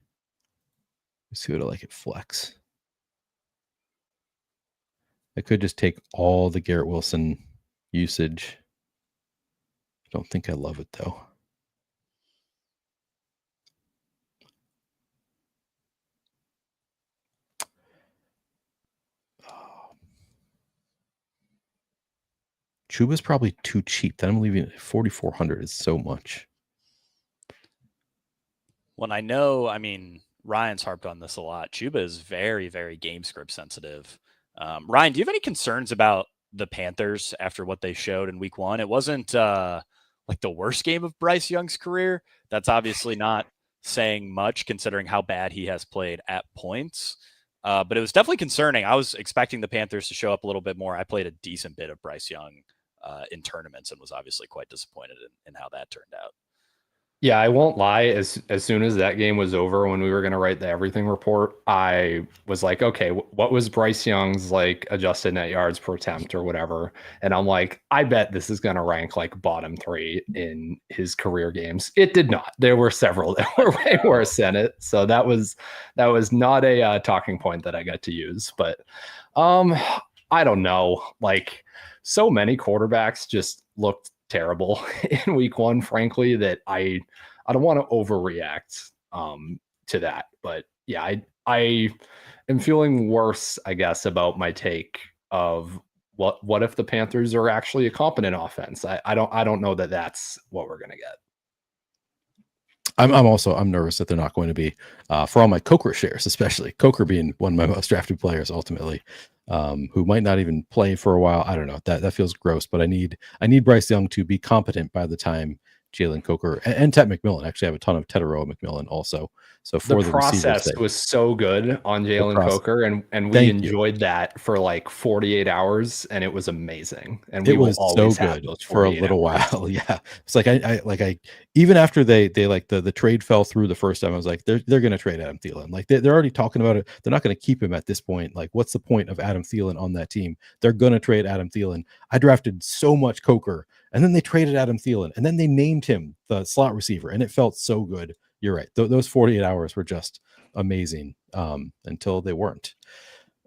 Let's see what I like at flex. I could just take all the Garrett Wilson usage. I don't think I love it, though. Chuba's probably too cheap. Then I'm leaving it at 4,400. It's so much. When Ryan's harped on this a lot. Chuba is very, very game script sensitive. Ryan, do you have any concerns about the Panthers after what they showed in week 1? It wasn't like the worst game of Bryce Young's career. That's obviously not saying much considering how bad he has played at points. But it was definitely concerning. I was expecting the Panthers to show up a little bit more. I played a decent bit of Bryce Young in tournaments and was obviously quite disappointed in how that turned out. Yeah, I won't lie. As soon as that game was over, when we were going to write the everything report, I was like, okay, what was Bryce Young's like adjusted net yards per attempt or whatever? And I'm like, I bet this is going to rank like bottom 3 in his career games. It did not. There were several that were way worse than it. So that was not a talking point that I got to use. But I don't know. Like, so many quarterbacks just looked terrible in week 1, frankly, that I don't want to overreact to that. But yeah, I am feeling worse, I guess, about my take of what if the Panthers are actually a competent offense. I don't know that that's what we're gonna get. I'm nervous that they're not going to be, for all my Coker shares, especially Coker being one of my most drafted players ultimately, who might not even play for a while. I don't know, that feels gross, but I need Bryce Young to be competent by the time Jalen Coker and Ted McMillan. Actually, I have a ton of Ted McMillan also. So for the process was so good on Jalen Coker, and we enjoyed that for like 48 hours, and it was amazing. And we will always have those for a little while. Yeah, it's like I even after they like the trade fell through the first time, I was like, they're going to trade Adam Thielen. Like they're already talking about it. They're not going to keep him at this point. Like, what's the point of Adam Thielen on that team? They're going to trade Adam Thielen. I drafted so much Coker, and then they traded Adam Thielen, and then they named him the slot receiver, and it felt so good. You're right. Those 48 hours were just amazing until they weren't.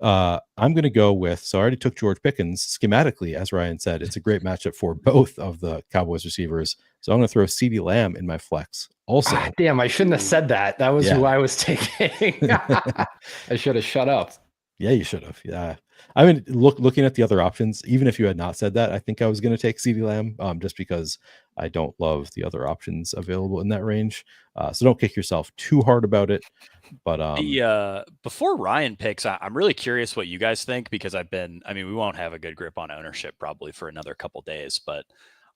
I'm going to go with, so I already took George Pickens schematically, as Ryan said. It's a great matchup for both of the Cowboys receivers. So I'm going to throw CeeDee Lamb in my flex also. Damn, I shouldn't have said that. That was who I was taking. I should have shut up. Yeah, you should have. Yeah. I mean, looking at the other options, even if you had not said that, I think I was going to take CeeDee Lamb just because I don't love the other options available in that range. So don't kick yourself too hard about it. But before Ryan picks, I'm really curious what you guys think, because we won't have a good grip on ownership probably for another couple days, but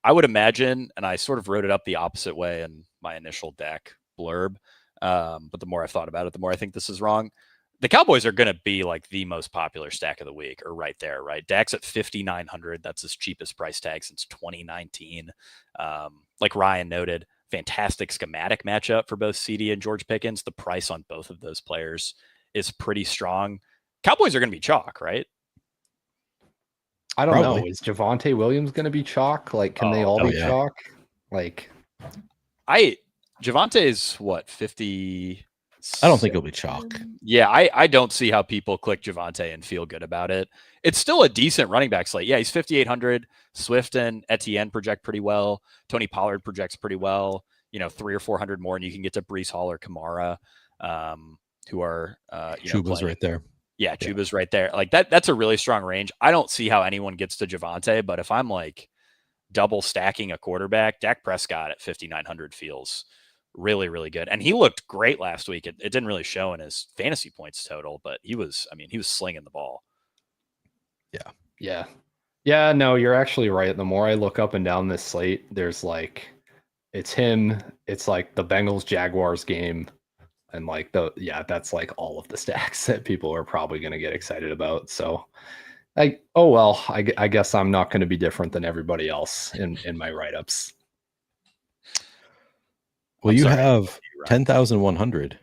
I would imagine, and I sort of wrote it up the opposite way in my initial deck blurb, but the more I've thought about it, the more I think this is wrong. The Cowboys are going to be like the most popular stack of the week, or right there, right? Dak's at 5,900. That's his cheapest price tag since 2019. Like Ryan noted, fantastic schematic matchup for both CD and George Pickens. The price on both of those players is pretty strong. Cowboys are going to be chalk, right? I don't know. Is Javonte Williams going to be chalk? Like, can they all be chalk? Like, Javonte is what, 50? I don't think it'll be chalk. Yeah, I don't see how people click Javonte and feel good about it. It's still a decent running back slate. Yeah, he's 5,800. Swift and Etienne project pretty well. Tony Pollard projects pretty well. 300 or 400 more, and you can get to Breece Hall or Kamara, who are Chuba's right there. Yeah, Chuba's right there. Like that's a really strong range. I don't see how anyone gets to Javonte, but if I'm like double stacking a quarterback, Dak Prescott at 5,900 feels really, really good. And he looked great last week. It didn't really show in his fantasy points total, but he was slinging the ball. Yeah, no, you're actually right. The more I look up and down this slate, there's like, it's him. It's like the Bengals Jaguars game. And like that's like all of the stacks that people are probably going to get excited about. So I guess I'm not going to be different than everybody else in my write-ups. Well, you have 10,100.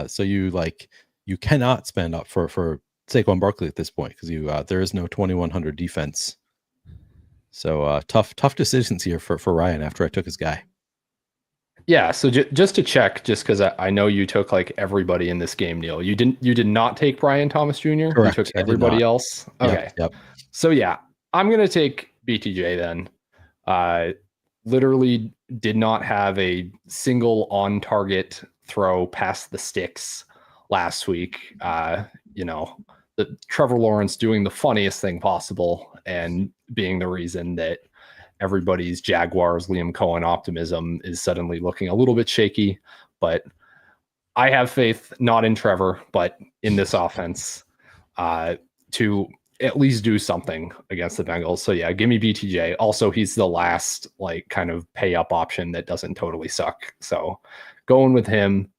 So you cannot spend up for Saquon Barkley at this point, because there is no 2,100 defense. So tough decisions here for Ryan after I took his guy. Yeah. So just to check, just because I know you took like everybody in this game, Neil. You did not take Brian Thomas Jr. Correct. You took everybody else. Okay. Yep. So yeah, I'm gonna take BTJ then. Literally did not have a single on target throw past the sticks last week. The Trevor Lawrence doing the funniest thing possible and being the reason that everybody's Jaguars Liam Cohen optimism is suddenly looking a little bit shaky. But I have faith not in Trevor, but in this offense to at least do something against the Bengals. So yeah, give me BTJ. Also, he's the last like kind of pay up option that doesn't totally suck. So going with him.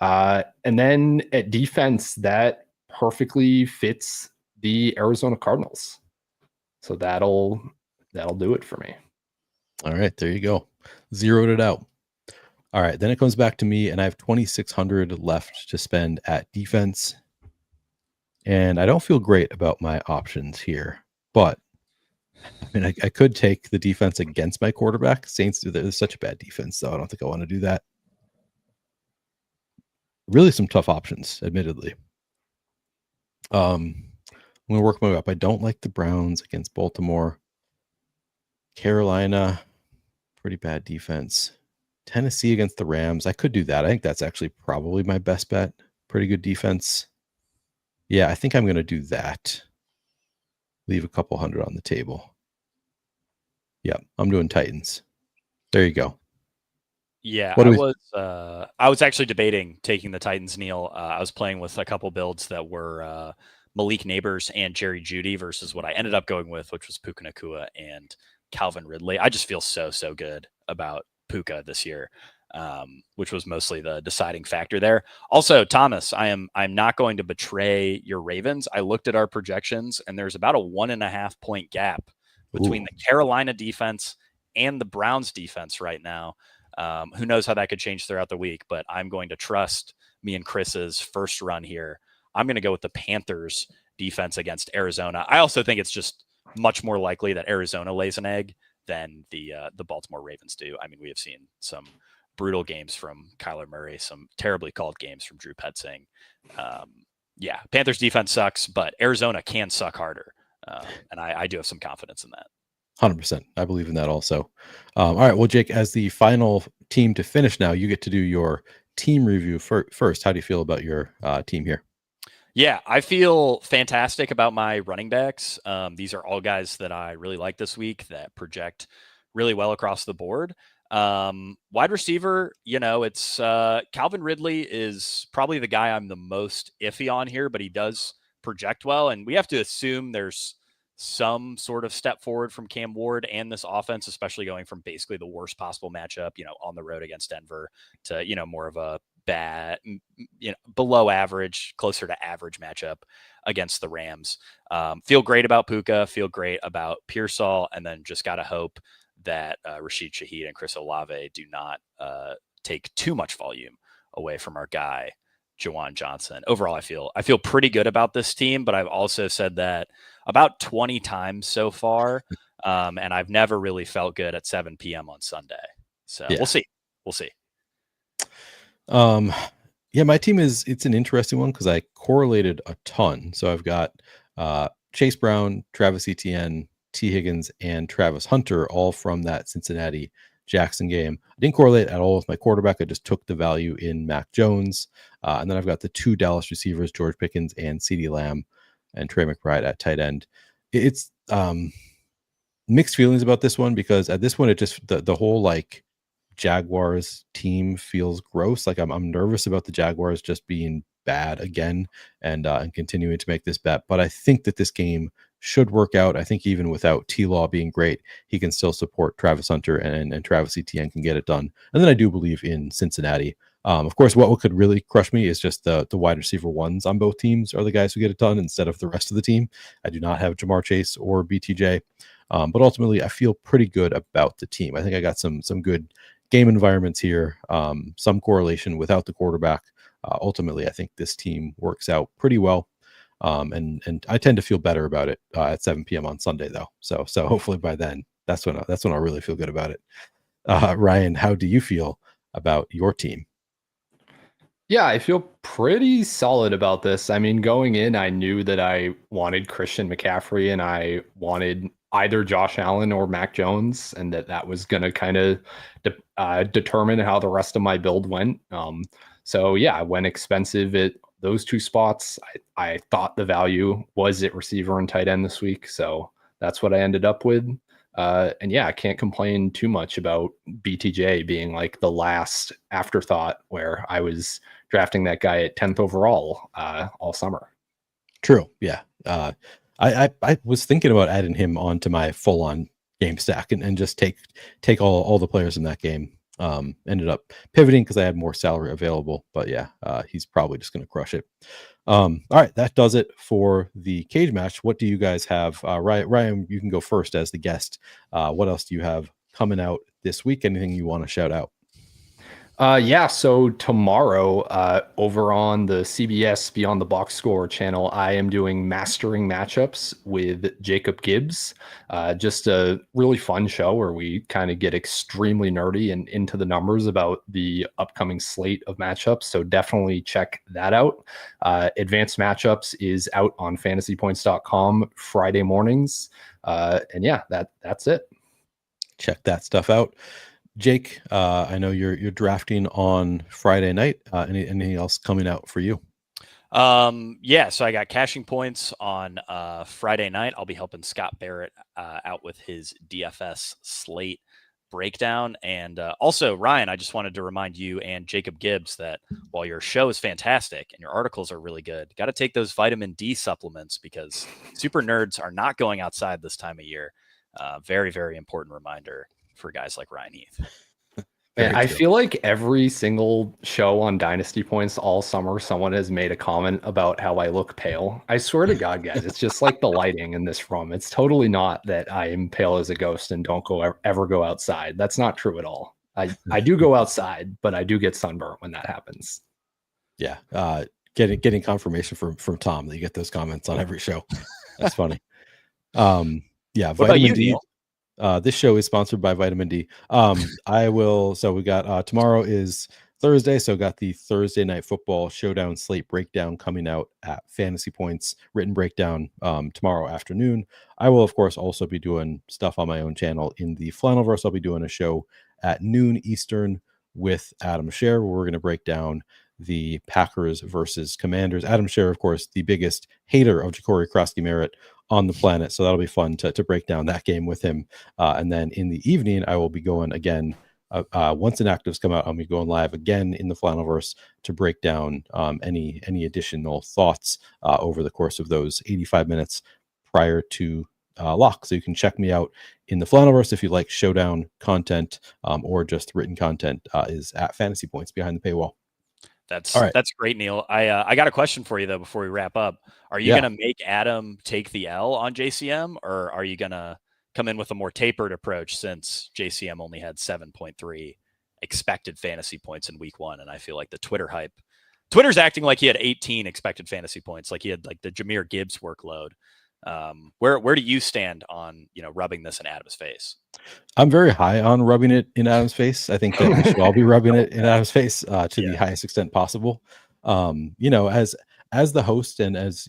And then at defense, that perfectly fits the Arizona Cardinals. So that'll do it for me. All right, there you go. Zeroed it out. All right, then it comes back to me, and I have 2,600 left to spend at defense. And I don't feel great about my options here, but I mean, I could take the defense against my quarterback. Saints, they're such a bad defense, though. I don't think I want to do that. Really some tough options, admittedly. I'm going to work my way up. I don't like the Browns against Baltimore. Carolina, Pretty bad defense. Tennessee against the Rams. I could do that. I think that's actually probably my best bet. Pretty good defense. Yeah, I think I'm going to do that. Leave a couple hundred on the table. Yeah, I'm doing Titans. There you go. Yeah, I was actually debating taking the Titans, Neil. I was playing with a couple builds that were Malik Neighbors and Jerry Jeudy versus what I ended up going with, which was Puka Nacua and Calvin Ridley. I just feel so good about Puka this year, which was mostly the deciding factor there. Also, Thomas, I'm not going to betray your Ravens. I looked at our projections, and there's about a 1.5 point gap between the Carolina defense and the Browns defense right now. Who knows how that could change throughout the week, but I'm going to trust me and Chris's first run here. I'm going to go with the Panthers defense against Arizona. I also think it's just much more likely that Arizona lays an egg than the Baltimore Ravens do. I mean, we have seen some brutal games from Kyler Murray, some terribly called games from Drew Petzing. Yeah, Panthers defense sucks, but Arizona can suck harder. And I do have some confidence in that. 100%. I believe in that also. All right. Well, Jake, as the final team to finish now, you get to do your team review first. How do you feel about your team here? Yeah, I feel fantastic about my running backs. These are all guys that I really like this week that project really well across the board. Wide receiver, it's Calvin Ridley is probably the guy I'm the most iffy on here, but he does project well. And we have to assume there's some sort of step forward from Cam Ward and this offense, especially going from basically the worst possible matchup, on the road against Denver to, more of a bad, below average, closer to average matchup against the Rams. Feel great about Puka, feel great about Pearsall, and then just got to hope that Rashid Shaheed and Chris Olave do not take too much volume away from our guy, Juwan Johnson. Overall, I feel pretty good about this team, but I've also said that about 20 times so far, and I've never really felt good at 7 p.m. on Sunday. So yeah. We'll see. Yeah, my team it's an interesting one because I correlated a ton. So I've got Chase Brown, Travis Etienne, T. Higgins, and Travis Hunter, all from that Cincinnati Jackson game. I didn't correlate at all with my quarterback. I just took the value in Mac Jones. And then I've got the two Dallas receivers, George Pickens and CeeDee Lamb, and Trey McBride at tight end. It's mixed feelings about this one because at this point, it just the whole like Jaguars team feels gross. Like I'm nervous about the Jaguars just being bad again and continuing to make this bet. But I think that this game should work out. I think even without T-Law being great, he can still support Travis Hunter and Travis Etienne can get it done. And then I do believe in Cincinnati. Of course, what could really crush me is just the wide receiver ones on both teams are the guys who get it done instead of the rest of the team. I do not have Jamar Chase or BTJ. But ultimately, I feel pretty good about the team. I think I got some good game environments here, some correlation without the quarterback. Ultimately, I think this team works out pretty well. And I tend to feel better about it at 7 p.m. on Sunday, though. So hopefully by then, that's when I'll really feel good about it. Ryan, how do you feel about your team? Yeah, I feel pretty solid about this. I mean, going in, I knew that I wanted Christian McCaffrey and I wanted either Josh Allen or Mac Jones, and that was going to kind of determine how the rest of my build went. So yeah, I went expensive at those two spots. I thought the value was at receiver and tight end this week, so that's what I ended up with. And yeah, I can't complain too much about BTJ being like the last afterthought where I was drafting that guy at 10th overall all summer. True. Yeah. I was thinking about adding him onto my full-on game stack and just take all the players in that game. Ended up pivoting because I had more salary available, but yeah, he's probably just going to crush it. All right, that does it for the cage match. What do you guys have? Ryan, you can go first as the guest. What else do you have coming out this week? Anything you want to shout out? Yeah, so tomorrow over on the CBS Beyond the Box Score channel, I am doing Mastering Matchups with Jacob Gibbs. Just a really fun show where we kind of get extremely nerdy and into the numbers about the upcoming slate of matchups. So definitely check that out. Advanced Matchups is out on fantasypoints.com Friday mornings. And yeah, that's it. check that stuff out. Jake, I know you're drafting on Friday night. Anything else coming out for you? Yeah, so I got cashing points on Friday night. I'll be helping Scott Barrett out with his DFS slate breakdown. And also, Ryan, I just wanted to remind you and Jacob Gibbs that while your show is fantastic and your articles are really good, got to take those vitamin D supplements because super nerds are not going outside this time of year. Very, very important reminder for guys like Ryan Heath. Man, I feel like every single show on Dynasty Points all summer, someone has made a comment about how I look pale. I swear to God, guys, it's just like the lighting in this room. It's totally not that I am pale as a ghost and don't ever go outside. That's not true at all. I do go outside, but I do get sunburnt when that happens. Yeah, getting confirmation from Tom that you get those comments on every show. That's funny. Yeah, what vitamin D. Neil? This show is sponsored by Vitamin D. So we got tomorrow is Thursday, so got the Thursday Night Football Showdown slate breakdown coming out at Fantasy Points, written breakdown tomorrow afternoon. I will, of course, also be doing stuff on my own channel in the Flannelverse. I'll be doing a show at noon Eastern with Adam Scher, where we're going to break down the Packers versus Commanders. Adam Scher, of course, the biggest hater of Ja'Cory Krosky-Merritt on the planet, so that'll be fun to break down that game with him. And then in the evening, I will be going again. Once inactives come out, I'll be going live again in the Flannelverse to break down any additional thoughts over the course of those 85 minutes prior to lock. So you can check me out in the Flannelverse if you like showdown content or just written content. Is at Fantasy Points behind the paywall. That's great, Neil. I got a question for you though before we wrap up. Are you going to make Adam take the L on JCM, or are you going to come in with a more tapered approach since JCM only had 7.3 expected fantasy points in week 1? And I feel like the Twitter's acting like he had 18 expected fantasy points, like he had like the Jahmyr Gibbs workload. Where do you stand on rubbing this in Adam's face? I'm very high on rubbing it in Adam's face. I think that we should all be rubbing it in Adam's face to the highest extent possible. As the host and as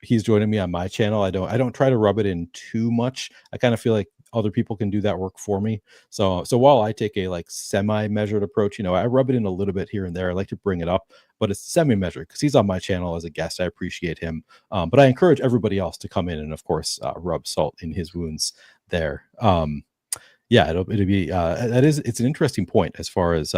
he's joining me on my channel, I don't try to rub it in too much. I kind of feel like other people can do that work for me. So while I take a like semi-measured approach, I rub it in a little bit here and there. I like to bring it up, but it's semi-measured because he's on my channel as a guest. I appreciate him. But I encourage everybody else to come in and of course rub salt in his wounds there. It'll be it's an interesting point as far as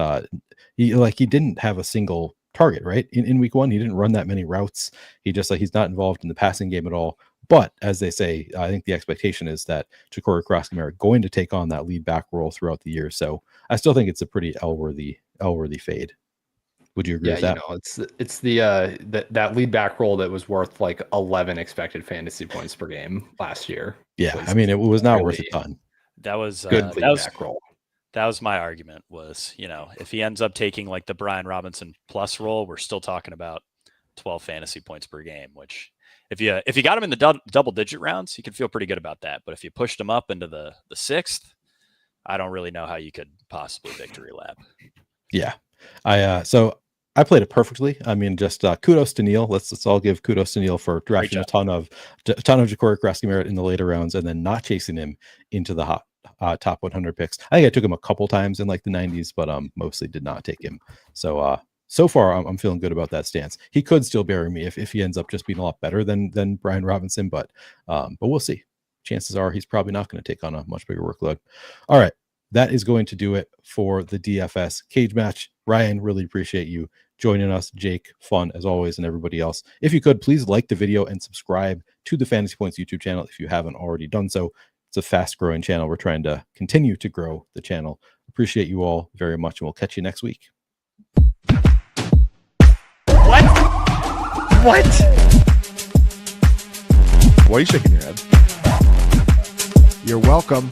he didn't have a single target, right? In week 1, he didn't run that many routes. He's not involved in the passing game at all. But as they say, I think the expectation is that Ja'Cory Krosky-Merritt going to take on that lead back role throughout the year. So I still think it's a pretty L-worthy fade. Would you agree with that? It's the that lead back role that was worth like 11 expected fantasy points per game last year. Yeah, I mean it was not worth a ton. That was good lead back role. That was my argument was, if he ends up taking like the Brian Robinson plus role, we're still talking about 12 fantasy points per game, which if you got him in the double digit rounds, you can feel pretty good about that. But if you pushed him up into the 6th, I don't really know how you could possibly victory lap. Yeah. I played it perfectly. I mean, just kudos to Neil. Let's all give kudos to Neil for drafting a ton of Ja'Cory Krosky-Merritt in the later rounds and then not chasing him into the top 100 picks. I think I took him a couple times in like the 90s, but mostly did not take him. So far I'm feeling good about that stance. He could still bury me if he ends up just being a lot better than Brian Robinson, but we'll see. Chances are he's probably not going to take on a much bigger workload. All right, that is going to do it for the DFS cage match. Ryan, really appreciate you joining us. Jake, fun as always, and everybody else. If you could, please like the video and subscribe to the Fantasy Points YouTube channel if you haven't already done so. It's a fast-growing channel. We're trying to continue to grow the channel. Appreciate you all very much, and we'll catch you next week. What? Why are you shaking your head? You're welcome.